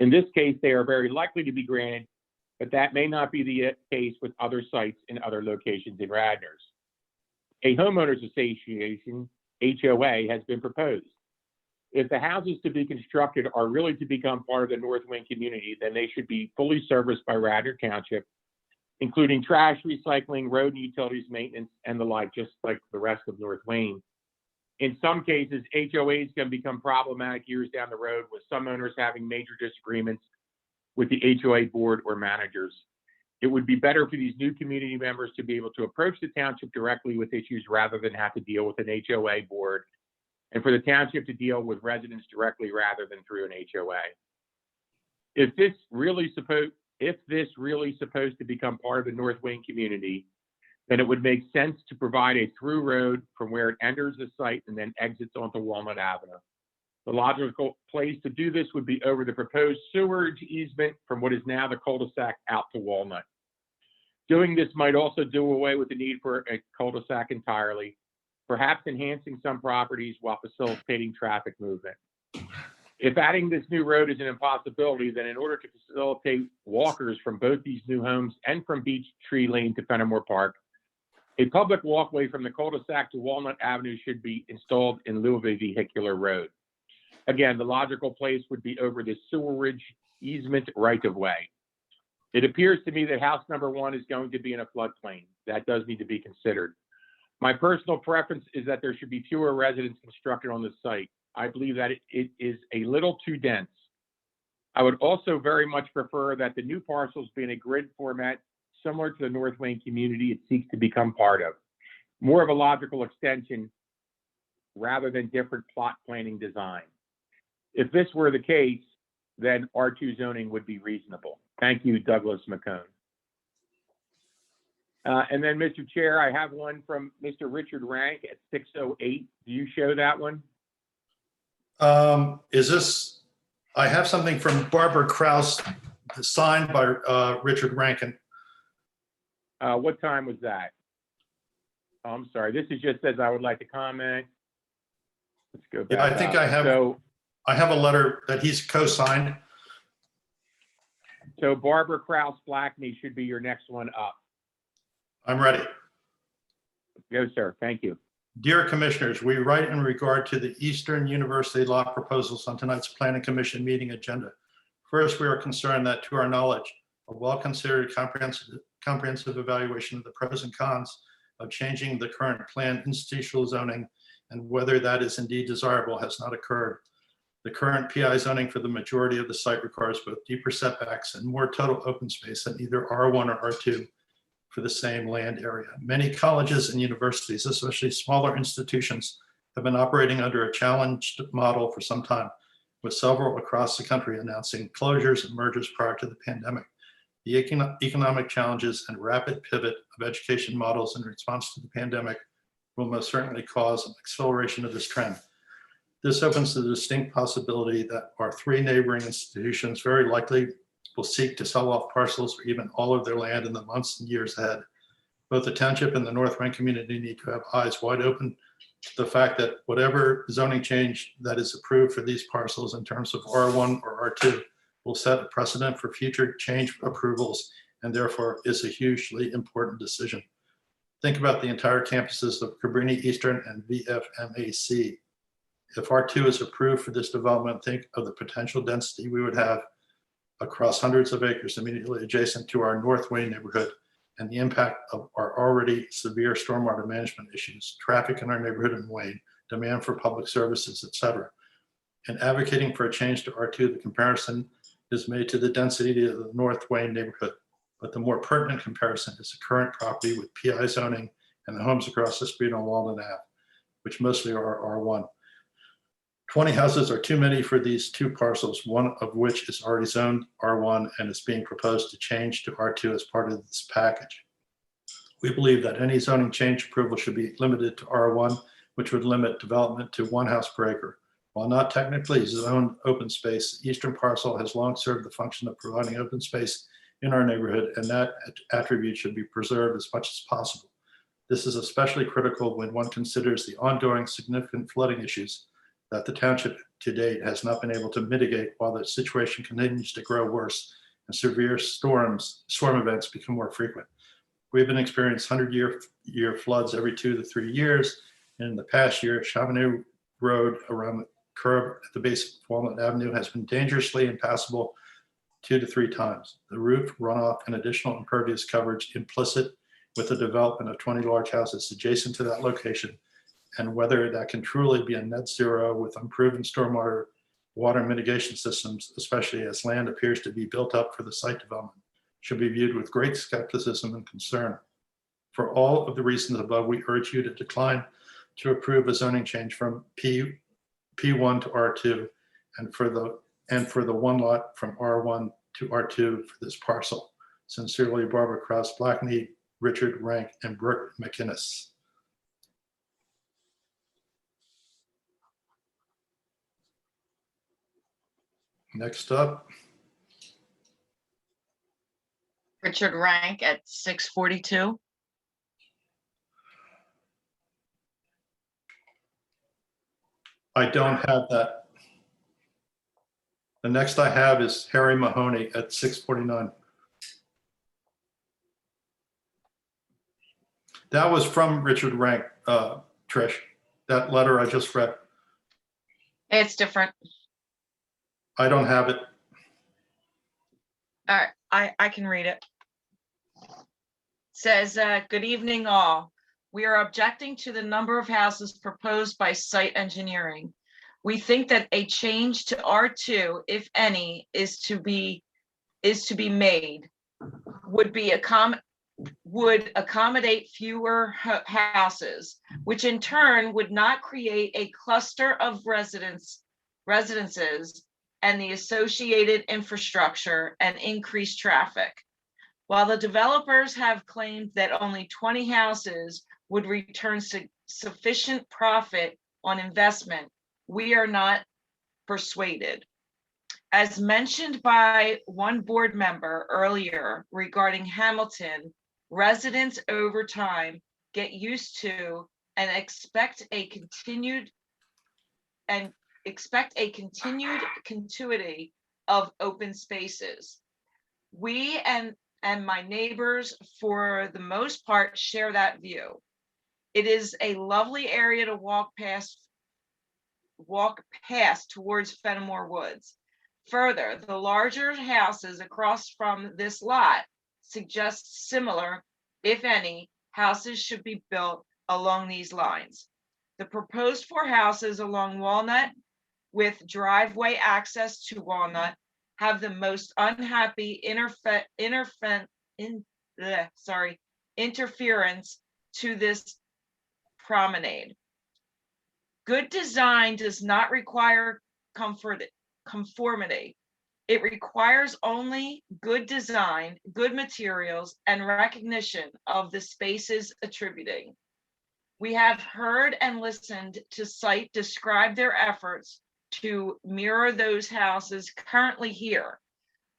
In this case, they are very likely to be granted, but that may not be the case with other sites in other locations in Radnor's. A homeowners association, HOA, has been proposed. If the houses to be constructed are really to become part of the North Wing community, then they should be fully serviced by Radnor Township, including trash, recycling, road and utilities maintenance, and the like, just like the rest of North Wayne. In some cases, HOAs can become problematic years down the road, with some owners having major disagreements with the HOA board or managers. It would be better for these new community members to be able to approach the township directly with issues rather than have to deal with an HOA board, and for the township to deal with residents directly rather than through an HOA. If this really supposed to become part of the North Wing community, then it would make sense to provide a through road from where it enters the site and then exits onto Walnut Avenue. The logical place to do this would be over the proposed sewerage easement from what is now the cul-de-sac out to Walnut. Doing this might also do away with the need for a cul-de-sac entirely, perhaps enhancing some properties while facilitating traffic movement. If adding this new road is an impossibility, then in order to facilitate walkers from both these new homes and from Beech Tree Lane to Fenimore Park, a public walkway from the cul-de-sac to Walnut Avenue should be installed in lieu of a vehicular road. Again, the logical place would be over the sewerage easement right-of-way. It appears to me that house number 1 is going to be in a floodplain. That does need to be considered. My personal preference is that there should be fewer residents constructed on the site. I believe that it is a little too dense. I would also very much prefer that the new parcels be in a grid format similar to the North Wayne community it seeks to become part of. More of a logical extension rather than different plot planning design. If this were the case, then R2 zoning would be reasonable. Thank you, Douglas McCone. And then, Mr. Chair, I have one from Mr. Richard Rank at 608. Do you show that one? I have something from Barbara Kraus signed by Richard Rankin. What time was that? Oh, I'm sorry. This is just says I would like to comment. Let's go back. Yeah, I think I have a letter that he's co-signed. So Barbara Kraus Blackney should be your next one up. I'm ready. Go, sir. Thank you. Dear Commissioners, we write in regard to the Eastern University lot proposals on tonight's Planning Commission meeting agenda. First, we are concerned that, to our knowledge, a well-considered comprehensive evaluation of the pros and cons of changing the current plan institutional zoning and whether that is indeed desirable has not occurred. The current PI zoning for the majority of the site requires both deeper setbacks and more total open space than either R1 or R2 for the same land area. Many colleges and universities, especially smaller institutions, have been operating under a challenged model for some time, with several across the country announcing closures and mergers prior to the pandemic. The economic challenges and rapid pivot of education models in response to the pandemic will most certainly cause an acceleration of this trend. This opens the distinct possibility that our 3 neighboring institutions very likely will seek to sell off parcels or even all of their land in the months and years ahead. Both the township and the North Wing community need to have eyes wide open to the fact that whatever zoning change that is approved for these parcels in terms of R1 or R2 will set a precedent for future change approvals and therefore is a hugely important decision. Think about the entire campuses of Cabrini Eastern and VFMAC. If R2 is approved for this development, think of the potential density we would have across hundreds of acres immediately adjacent to our North Wayne neighborhood and the impact of our already severe stormwater management issues, traffic in our neighborhood in Wayne, demand for public services, etc. In advocating for a change to R2, the comparison is made to the density of the North Wayne neighborhood, but the more pertinent comparison is the current property with PI zoning and the homes across the street on Walnut Ave, which mostly are R1. 20 houses are too many for these two parcels, one of which is already zoned R1 and is being proposed to change to R2 as part of this package. We believe that any zoning change approval should be limited to R1, which would limit development to 1 house per acre. While not technically zoned open space, the eastern parcel has long served the function of providing open space in our neighborhood, and that attribute should be preserved as much as possible. This is especially critical when one considers the ongoing significant flooding issues that the township to date has not been able to mitigate, while the situation continues to grow worse and severe storm events become more frequent. We've been experiencing 100-year floods every 2 to 3 years. And in the past year, Chamonix Road around the curve at the base of Walnut Avenue has been dangerously impassable 2 to 3 times. The roof, runoff, and additional impervious coverage implicit with the development of 20 large houses adjacent to that location, and whether that can truly be a net zero with unproven stormwater water mitigation systems, especially as land appears to be built up for the site development, should be viewed with great skepticism and concern. For all of the reasons above, we urge you to decline to approve a zoning change from P1 to R2 and for the 1 lot from R1 to R2 for this parcel. Sincerely, Barbara Krause Blackney, Richard Rank, and Brooke McInnes. Next up, Richard Rank at 642. I don't have that. The next I have is Harry Mahoney at 649. That was from Richard Rank, Trish. That letter I just read. It's different. I don't have it. All right, I can read it. Says, good evening all. We are objecting to the number of houses proposed by site engineering. We think that a change to R2, if any, is to be made, would accommodate fewer houses, which in turn would not create a cluster of residences and the associated infrastructure and increased traffic. While the developers have claimed that only 20 houses would return sufficient profit on investment, we are not persuaded. As mentioned by one board member earlier regarding Hamilton, residents over time get used to and expect a continued continuity of open spaces. We and my neighbors, for the most part, share that view. It is a lovely area to walk past towards Fenimore Woods. Further, the larger houses across from this lot suggest similar, if any, houses should be built along these lines. The proposed 4 houses along Walnut with driveway access to Walnut have the most unhappy interference to this promenade. Good design does not require conformity. It requires only good design, good materials, and recognition of the spaces attributing. We have heard and listened to site describe their efforts to mirror those houses currently here.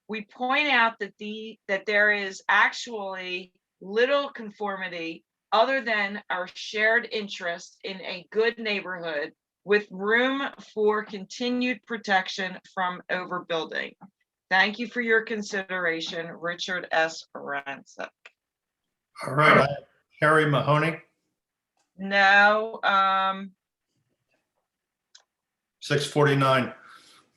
We point out that there is actually little conformity other than our shared interest in a good neighborhood with room for continued protection from overbuilding. Thank you for your consideration, Richard S. Rancic. All right, I have Harry Mahoney, No, 649.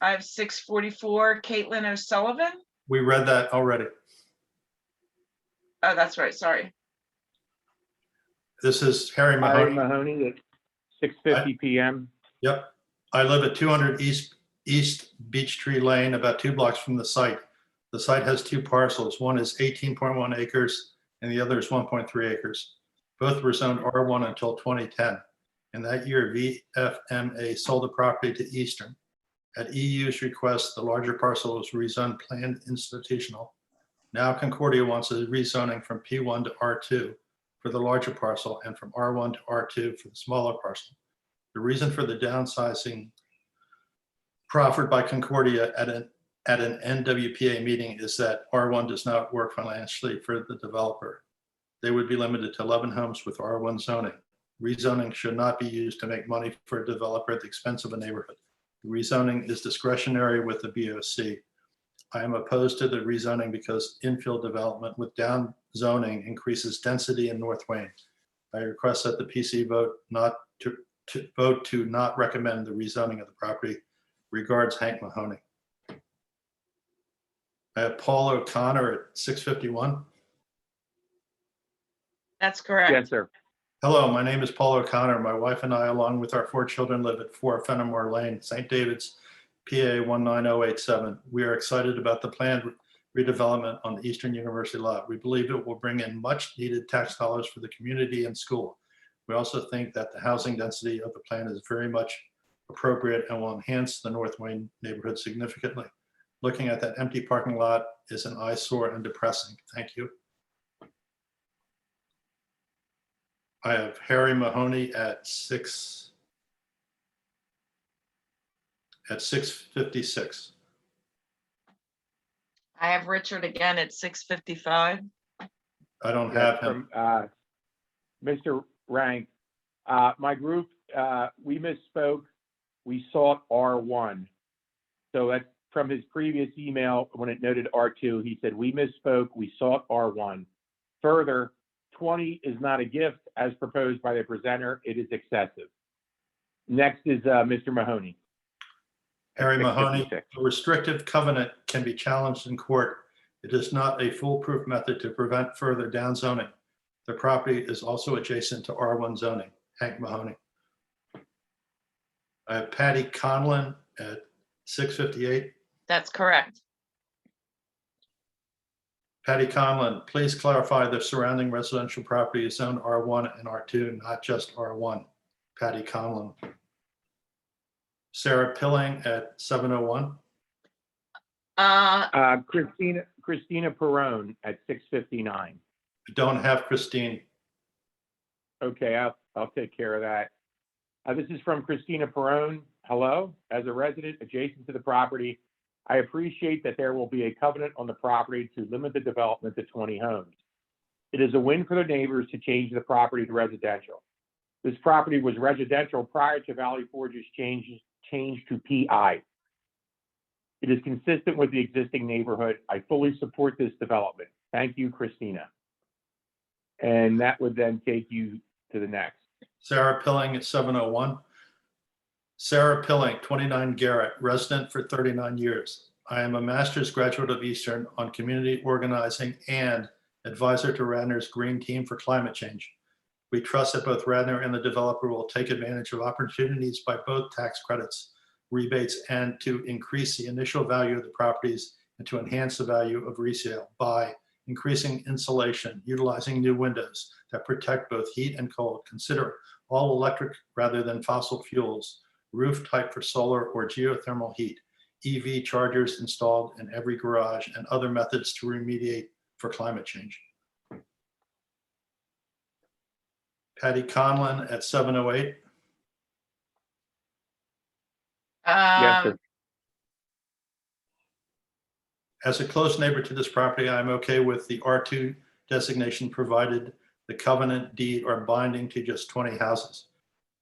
I have 644, Caitlin O'Sullivan. We read that already. Oh, that's right, sorry. This is Harry Harry Mahoney. Mahoney at 6:50 PM. Yep. I live at 200 East Beech Tree Lane, about 2 blocks from the site. The site has 2 parcels. One is 18.1 acres and the other is 1.3 acres. Both were zoned R1 until 2010. In that year, VFMA sold the property to Eastern. At EU's request, the larger parcel was rezoned planned institutional. Now Concordia wants a rezoning from P1 to R2 for the larger parcel and from R1 to R2 for the smaller parcel. The reason for the downsizing proffered by Concordia at an NWPA meeting is that R1 does not work financially for the developer. They would be limited to 11 homes with R1 zoning. Rezoning should not be used to make money for a developer at the expense of a neighborhood. Rezoning is discretionary with the BOC. I am opposed to the rezoning because infill development with down zoning increases density in North Wayne. I request that the PC vote to not recommend the rezoning of the property. Regards, Hank Mahoney. I have Paul O'Connor at 651. That's correct. Yes, sir. Hello, my name is Paul O'Connor. My wife and I, along with our 4 children, live at 4 Fenimore Lane, St. David's, PA 19087. We are excited about the planned redevelopment on the Eastern University lot. We believe it will bring in much needed tax dollars for the community and school. We also think that the housing density of the plan is very much appropriate and will enhance the North Wayne neighborhood significantly. Looking at that empty parking lot is an eyesore and depressing. Thank you. I have Harry Mahoney at 656. I have Richard again at 6:55. I don't have him. From Mr. Rank, my group, we misspoke. We sought R1. So that's from his previous email when it noted R2. He said, we misspoke. We sought R1. Further, 20 is not a gift as proposed by the presenter. It is excessive. Next is Mr. Mahoney. Harry Mahoney, 656. a restrictive covenant can be challenged in court. It is not a foolproof method to prevent further downzoning. The property is also adjacent to R1 zoning. Hank Mahoney. I have Patty Conlon at 658. That's correct. Patty Conlon, please clarify the surrounding residential property is zoned R1 and R2, not just R1. Patty Conlon. Sarah Pilling at 701. Christina Perrone at 659. I don't have Christine. Okay, I'll take care of that. This is from Christina Perrone. Hello, as a resident adjacent to the property, I appreciate that there will be a covenant on the property to limit the development to 20 homes. It is a win for the neighbors to change the property to residential. This property was residential prior to Valley Forge's change to PI. It is consistent with the existing neighborhood. I fully support this development. Thank you, Christina. And that would then take you to the next. Sarah Pilling at 701. Sarah Pilling, 29 Garrett, resident for 39 years. I am a master's graduate of Eastern on community organizing and advisor to Radnor's Green Team for Climate Change. We trust that both Radnor and the developer will take advantage of opportunities by both tax credits, rebates, and to increase the initial value of the properties and to enhance the value of resale by increasing insulation, utilizing new windows that protect both heat and cold. Consider all electric rather than fossil fuels, roof type for solar or geothermal heat, EV chargers installed in every garage, and other methods to remediate for climate change. Patty Conlon at 708. Yes, sir. As a close neighbor to this property, I'm okay with the R2 designation provided the covenant deed are binding to just 20 houses.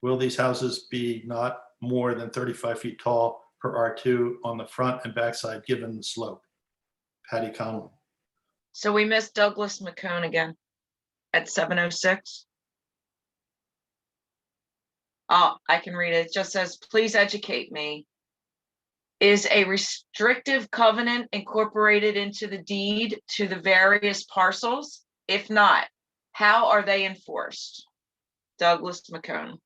Will these houses be not more than 35 feet tall per R2 on the front and backside given the slope? Patty Conlon. So we missed Douglas McCone again at 706. Oh, I can read it. It just says, please educate me. Is a restrictive covenant incorporated into the deed to the various parcels? If not, how are they enforced? Douglas McCone.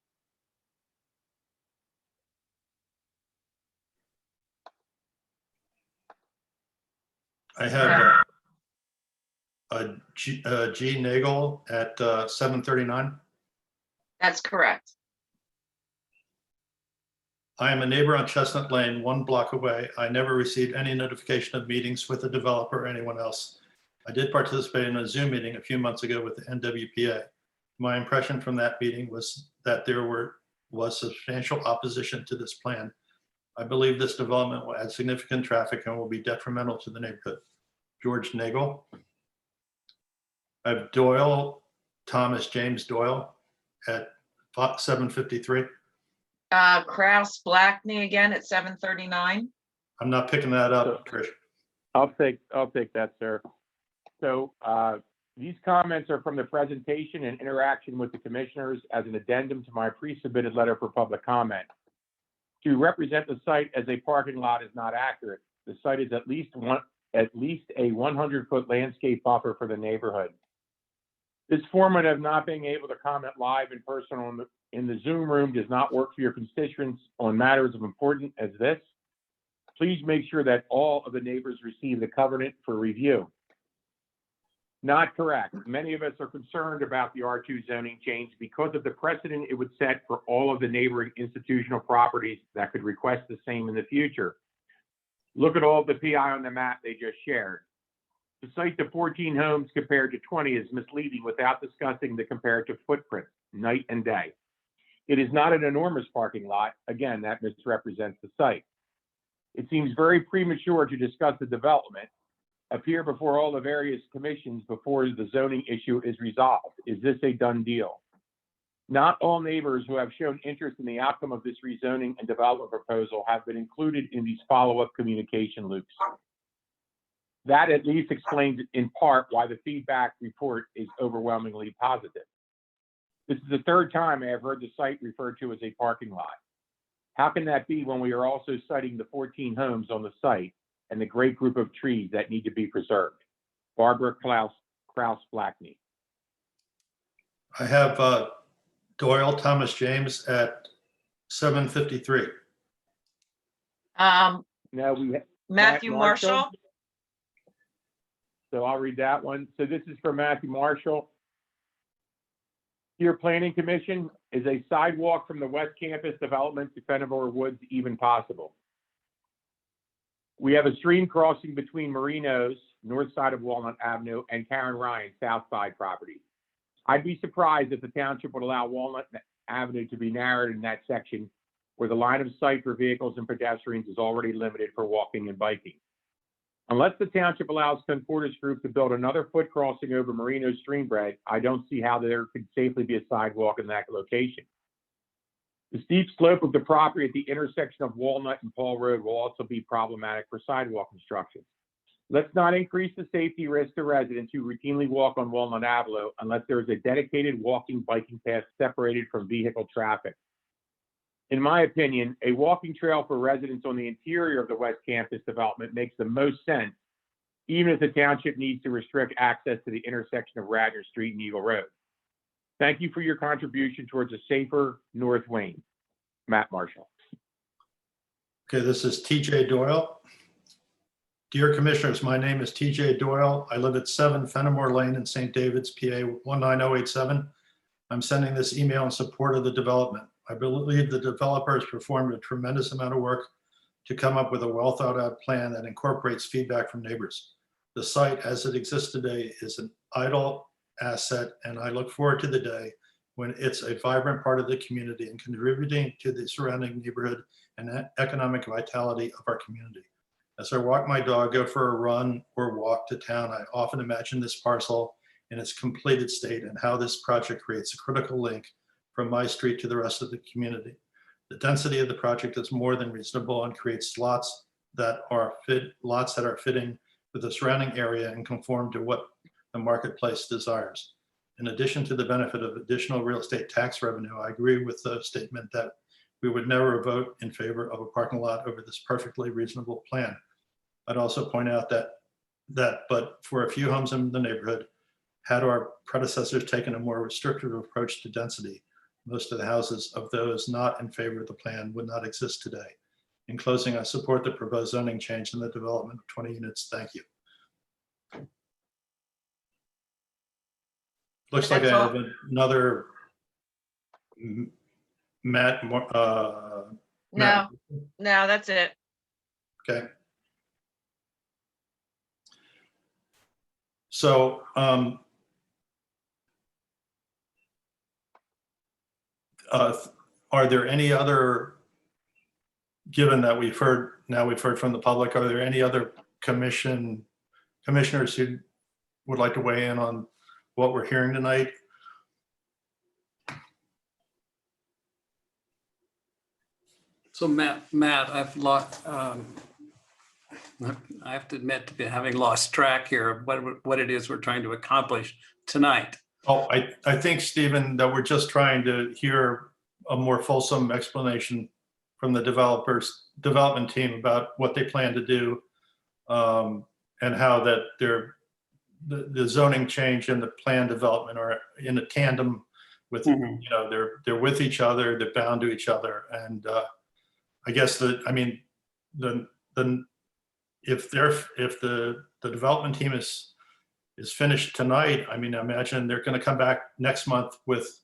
I have G Nagel at 739. That's correct. I am a neighbor on Chestnut Lane, 1 block away. I never received any notification of meetings with the developer or anyone else. I did participate in a Zoom meeting a few months ago with the NWPA. My impression from that meeting was that there was substantial opposition to this plan. I believe this development will add significant traffic and will be detrimental to the neighborhood. George Nagel. I have Doyle, Thomas James Doyle at 753. Kraus Blackney again at 739. I'm not picking that up, Trish. I'll take that, sir. So these comments are from the presentation and interaction with the commissioners as an addendum to my pre-submitted letter for public comment. To represent the site as a parking lot is not accurate. The site is at least a 100-foot landscape buffer for the neighborhood. This format of not being able to comment live in person in the Zoom room does not work for your constituents on matters of importance as this. Please make sure that all of the neighbors receive the covenant for review. Not correct. Many of us are concerned about the R2 zoning change because of the precedent it would set for all of the neighboring institutional properties that could request the same in the future. Look at all the PI on the map they just shared. To cite the 14 homes compared to 20 is misleading without discussing the comparative footprint, night and day. It is not an enormous parking lot. Again, that misrepresents the site. It seems very premature to discuss the development, appear before all the various commissions before the zoning issue is resolved. Is this a done deal? Not all neighbors who have shown interest in the outcome of this rezoning and development proposal have been included in these follow-up communication loops. That at least explains in part why the feedback report is overwhelmingly positive. This is the third time I have heard the site referred to as a parking lot. How can that be when we are also citing the 14 homes on the site and the great group of trees that need to be preserved? Barbara Kraus Blackney. I have Doyle Thomas James at 753. Now we have Matthew Marshall. So I'll read that one. So this is for Matthew Marshall. Dear Planning Commission, is a sidewalk from the West Campus development to Fenimore Woods even possible? We have a stream crossing between Marino's, north side of Walnut Avenue, and Karen Ryan's south side property. I'd be surprised if the township would allow Walnut Avenue to be narrowed in that section where the line of sight for vehicles and pedestrians is already limited for walking and biking. Unless the township allows Confortis Group to build another foot crossing over Marino's streambed, I don't see how there could safely be a sidewalk in that location. The steep slope of the property at the intersection of Walnut and Paul Road will also be problematic for sidewalk construction. Let's not increase the safety risk to residents who routinely walk on Walnut Avenue unless there is a dedicated walking, biking path separated from vehicle traffic. In my opinion, a walking trail for residents on the interior of the West Campus development makes the most sense, even if the township needs to restrict access to the intersection of Radnor Street and Eagle Road. Thank you for your contribution towards a safer North Wayne. Matt Marshall. Okay, this is TJ Doyle. Dear Commissioners, my name is TJ Doyle. I live at 7 Fenimore Lane in St. David's, PA 19087. I'm sending this email in support of the development. I believe the developer has performed a tremendous amount of work to come up with a well thought out plan that incorporates feedback from neighbors. The site as it exists today is an idle asset, and I look forward to the day when it's a vibrant part of the community and contributing to the surrounding neighborhood and economic vitality of our community. As I walk my dog, go for a run or walk to town, I often imagine this parcel in its completed state and how this project creates a critical link from my street to the rest of the community. The density of the project is more than reasonable and creates lots that are fitting with the surrounding area and conform to what the marketplace desires. In addition to the benefit of additional real estate tax revenue, I agree with the statement that we would never vote in favor of a parking lot over this perfectly reasonable plan. I'd also point out that but for a few homes in the neighborhood, Had our predecessors taken a more restrictive approach to density, most of the houses of those not in favor of the plan would not exist today. In closing, I support the proposed zoning change in the development of 20 units. Thank you. Looks like I That's all. have another Matt. No, Matt. no, that's it. Okay. So are there any other, given that we've heard from the public, are there any other commissioners who would like to weigh in on what we're hearing tonight? So Matt, I have to admit to be having lost track here of what it is we're trying to accomplish tonight. Oh, I think, Stephen, that we're just trying to hear a more fulsome explanation from the development team about what they plan to do, and how that the zoning change and the plan development are in a tandem with, you know, they're with each other, they're bound to each other. And I guess if the development team is finished tonight, I mean, I imagine they're going to come back next month with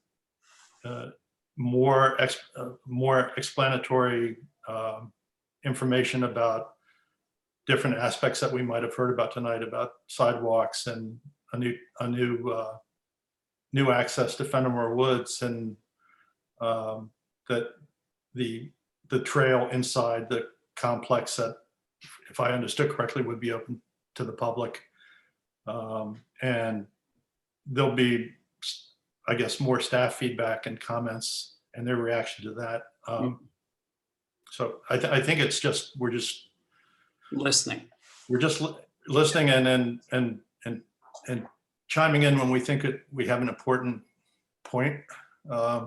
more explanatory information about different aspects that we might have heard about tonight, about sidewalks and a new access to Fenimore Woods, and that the trail inside the complex that, if I understood correctly, would be open to the public. And there'll be, I guess, more staff feedback and comments and their reaction to that. So I think it's just, we're just listening. We're just listening and chiming in when we think we have an important point. Okay.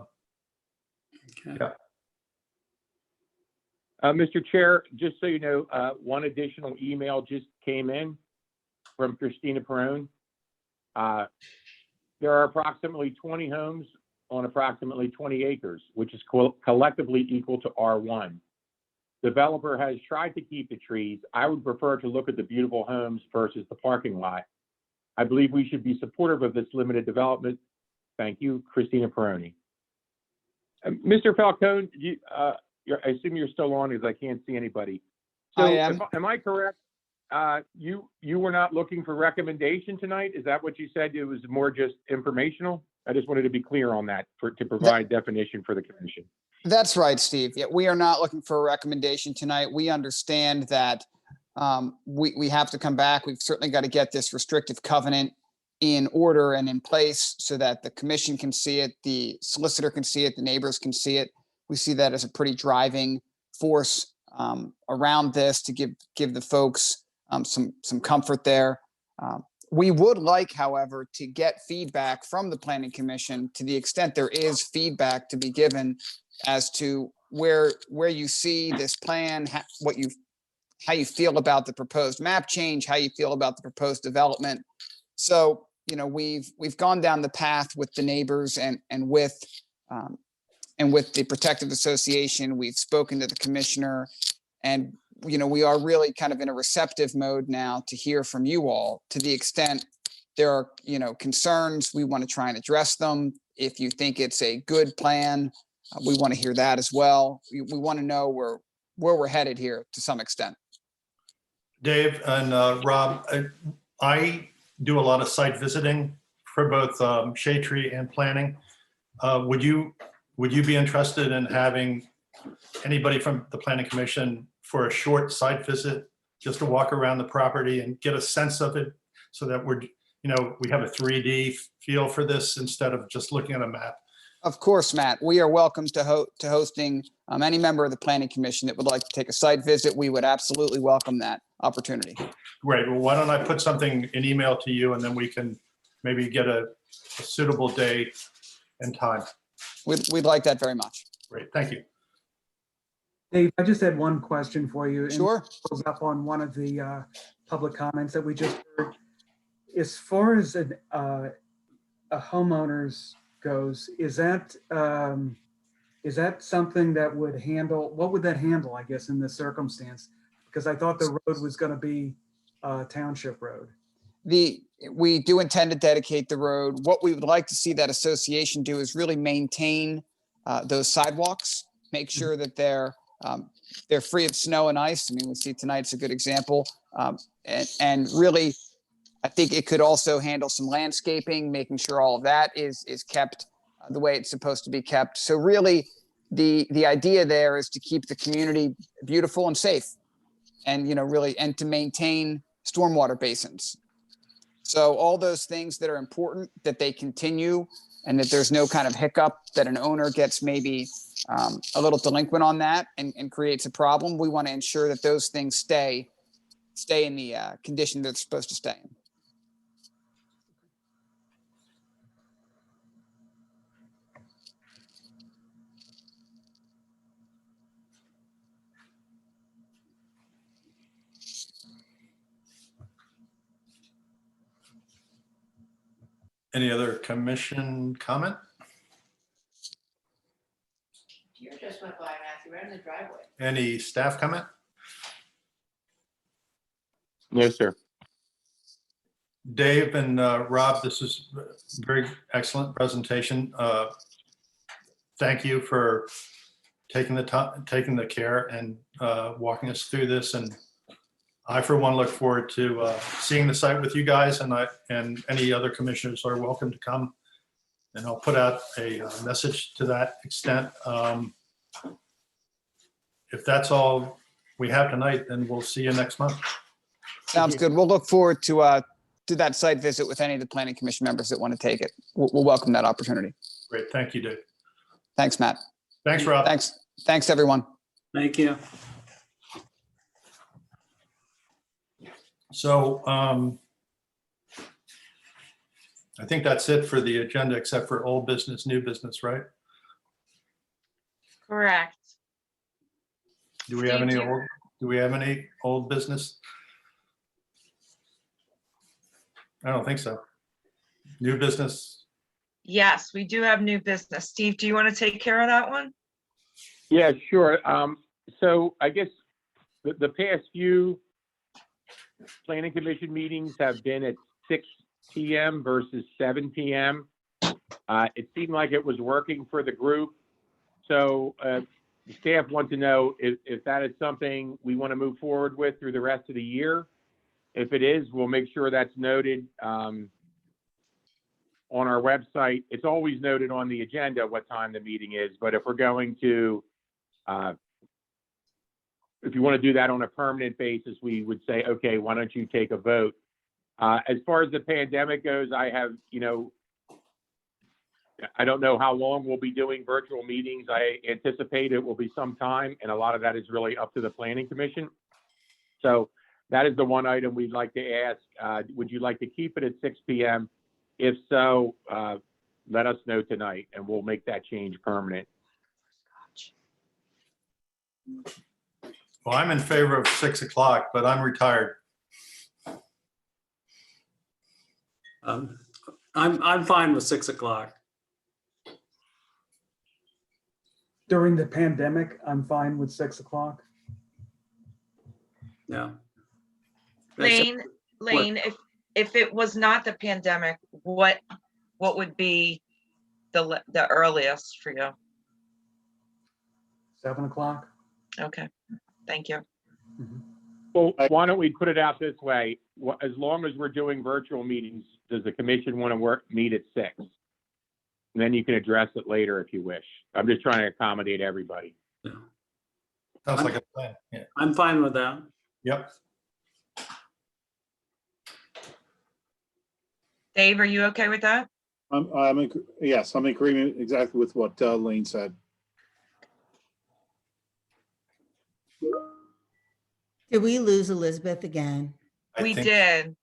Yeah. Mr. Chair, just so you know, one additional email just came in from Christina Perone. There are approximately 20 homes on approximately 20 acres, which is collectively equal to R1. Developer has tried to keep the trees. I would prefer to look at the beautiful homes versus the parking lot. I believe we should be supportive of this limited development. Thank you, Christina Peroni. Mr. Falcone, I assume you're still on because I can't see anybody. So I am. Am I correct? You were not looking for recommendation tonight? Is that what you said? It was more just informational? I just wanted to be clear on that to provide definition for the commission. That's right, Steve. Yeah, we are not looking for a recommendation tonight. We understand that we have to come back. We've certainly got to get this restrictive covenant in order and in place so that the commission can see it, the solicitor can see it, the neighbors can see it. We see that as a pretty driving force around this to give the folks some comfort there. We would like, however, to get feedback from the Planning Commission to the extent there is feedback to be given as to where you see this plan, how you feel about the proposed map change, how you feel about the proposed development. So, you know, we've gone down the path with the neighbors and with the Protective Association. We've spoken to the commissioner, and you know, we are really kind of in a receptive mode now to hear from you all. To the extent there are, you know, concerns, we want to try and address them. If you think it's a good plan, we want to hear that as well. We want to know where we're headed here to some extent. Dave and Rob, I do a lot of site visiting for both shade tree and planning. Would you be interested in having anybody from the Planning Commission for a short site visit, just to walk around the property and get a sense of it, so that we have a 3D feel for this instead of just looking at a map? Of course, Matt, we are welcome to hosting any member of the Planning Commission that would like to take a site visit. We would absolutely welcome that opportunity. Great. Well, why don't I put something in email to you, and then we can maybe get a suitable day and time. We'd like that very much. Great. Thank you. Dave, I just had one question for you. Sure. And it follows up on one of the public comments that we just heard. As far as a homeowner's goes, is that something that would handle, what would that handle, I guess, in this circumstance? Because I thought the road was going to be a township road. We do intend to dedicate the road. What we would like to see that association do is really maintain those sidewalks, make sure that they're free of snow and ice. I mean, we see tonight's a good example. And really, I think it could also handle some landscaping, making sure all of that is kept the way it's supposed to be kept. So really, the idea there is to keep the community beautiful and safe, and really, and to maintain stormwater basins. So all those things that are important, that they continue, and that there's no kind of hiccup that an owner gets maybe a little delinquent on that and creates a problem. We want to ensure that those things stay in the condition they're supposed to stay in. Any other commission comment? You just went by, Matthew, right in the driveway. Any staff comment? No, sir. Dave and Rob, this is a very excellent presentation. Thank you for taking the time, taking the care, and walking us through this. And I, for one, look forward to seeing the site with you guys, and any other commissioners are welcome to come. And I'll put out a message to that extent. If that's all we have tonight, then we'll see you next month. Sounds good. We'll look forward to that site visit with any of the planning commission members that want to take it. We'll welcome that opportunity. Great. Thank you, Dave. Thanks, Matt. Thanks, Rob. Thanks, everyone. Thank you. So I think that's it for the agenda, except for old business, new business, right? Correct. Do we have Steve, any old business? I don't think so. New business? Yes, we do have new business. Steve, do you want to take care of that one? Yeah, sure. So I guess the past few planning commission meetings have been at 6 p.m. versus 7 p.m. It seemed like it was working for the group. So the staff want to know if that is something we want to move forward with through the rest of the year. If it is, we'll make sure that's noted on our website. It's always noted on the agenda what time the meeting is, but if we're going to, if you want to do that on a permanent basis, we would say, okay, why don't you take a vote? As far as the pandemic goes, I have, I don't know how long we'll be doing virtual meetings. I anticipate it will be some time, and a lot of that is really up to the planning commission. So that is the one item we'd like to ask. Would you like to keep it at 6 p.m.? If so, let us know tonight, and we'll make that change permanent. Well, I'm in favor of 6 o'clock, but I'm retired. I'm fine with 6 o'clock. During the pandemic, I'm fine with 6 o'clock. Yeah. Lane, if it was not the pandemic, what would be the earliest for you? 7 o'clock. Okay, thank you. Well, why don't we put it out this way? As long as we're doing virtual meetings, does the commission want to meet at 6? And then you can address it later if you wish. I'm just trying to accommodate everybody. Yeah. Sounds like a plan. Yeah. I'm fine with that. Yep. Dave, are you okay with that? Yes, I'm in agreement exactly with what Lane said. Did we lose Elizabeth again? We did.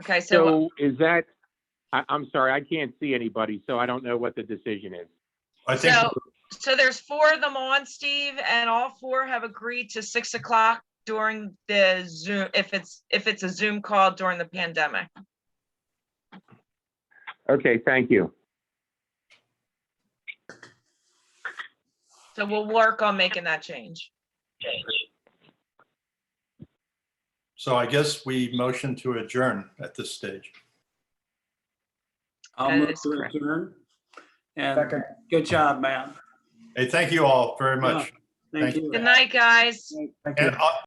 Okay, so is that, I'm sorry, I can't see anybody, so I don't know what the decision is. I think So there's 4 of them on, Steve, and all 4 have agreed to 6 o'clock during the Zoom, if it's a Zoom call during the pandemic. Okay, thank you. So we'll work on making that change. So I guess we motion to adjourn at this stage. I'll That move is to correct. adjourn. And Second. good job, Matt. Hey, thank you all very much. Thank you. Good night, guys. Thank you. And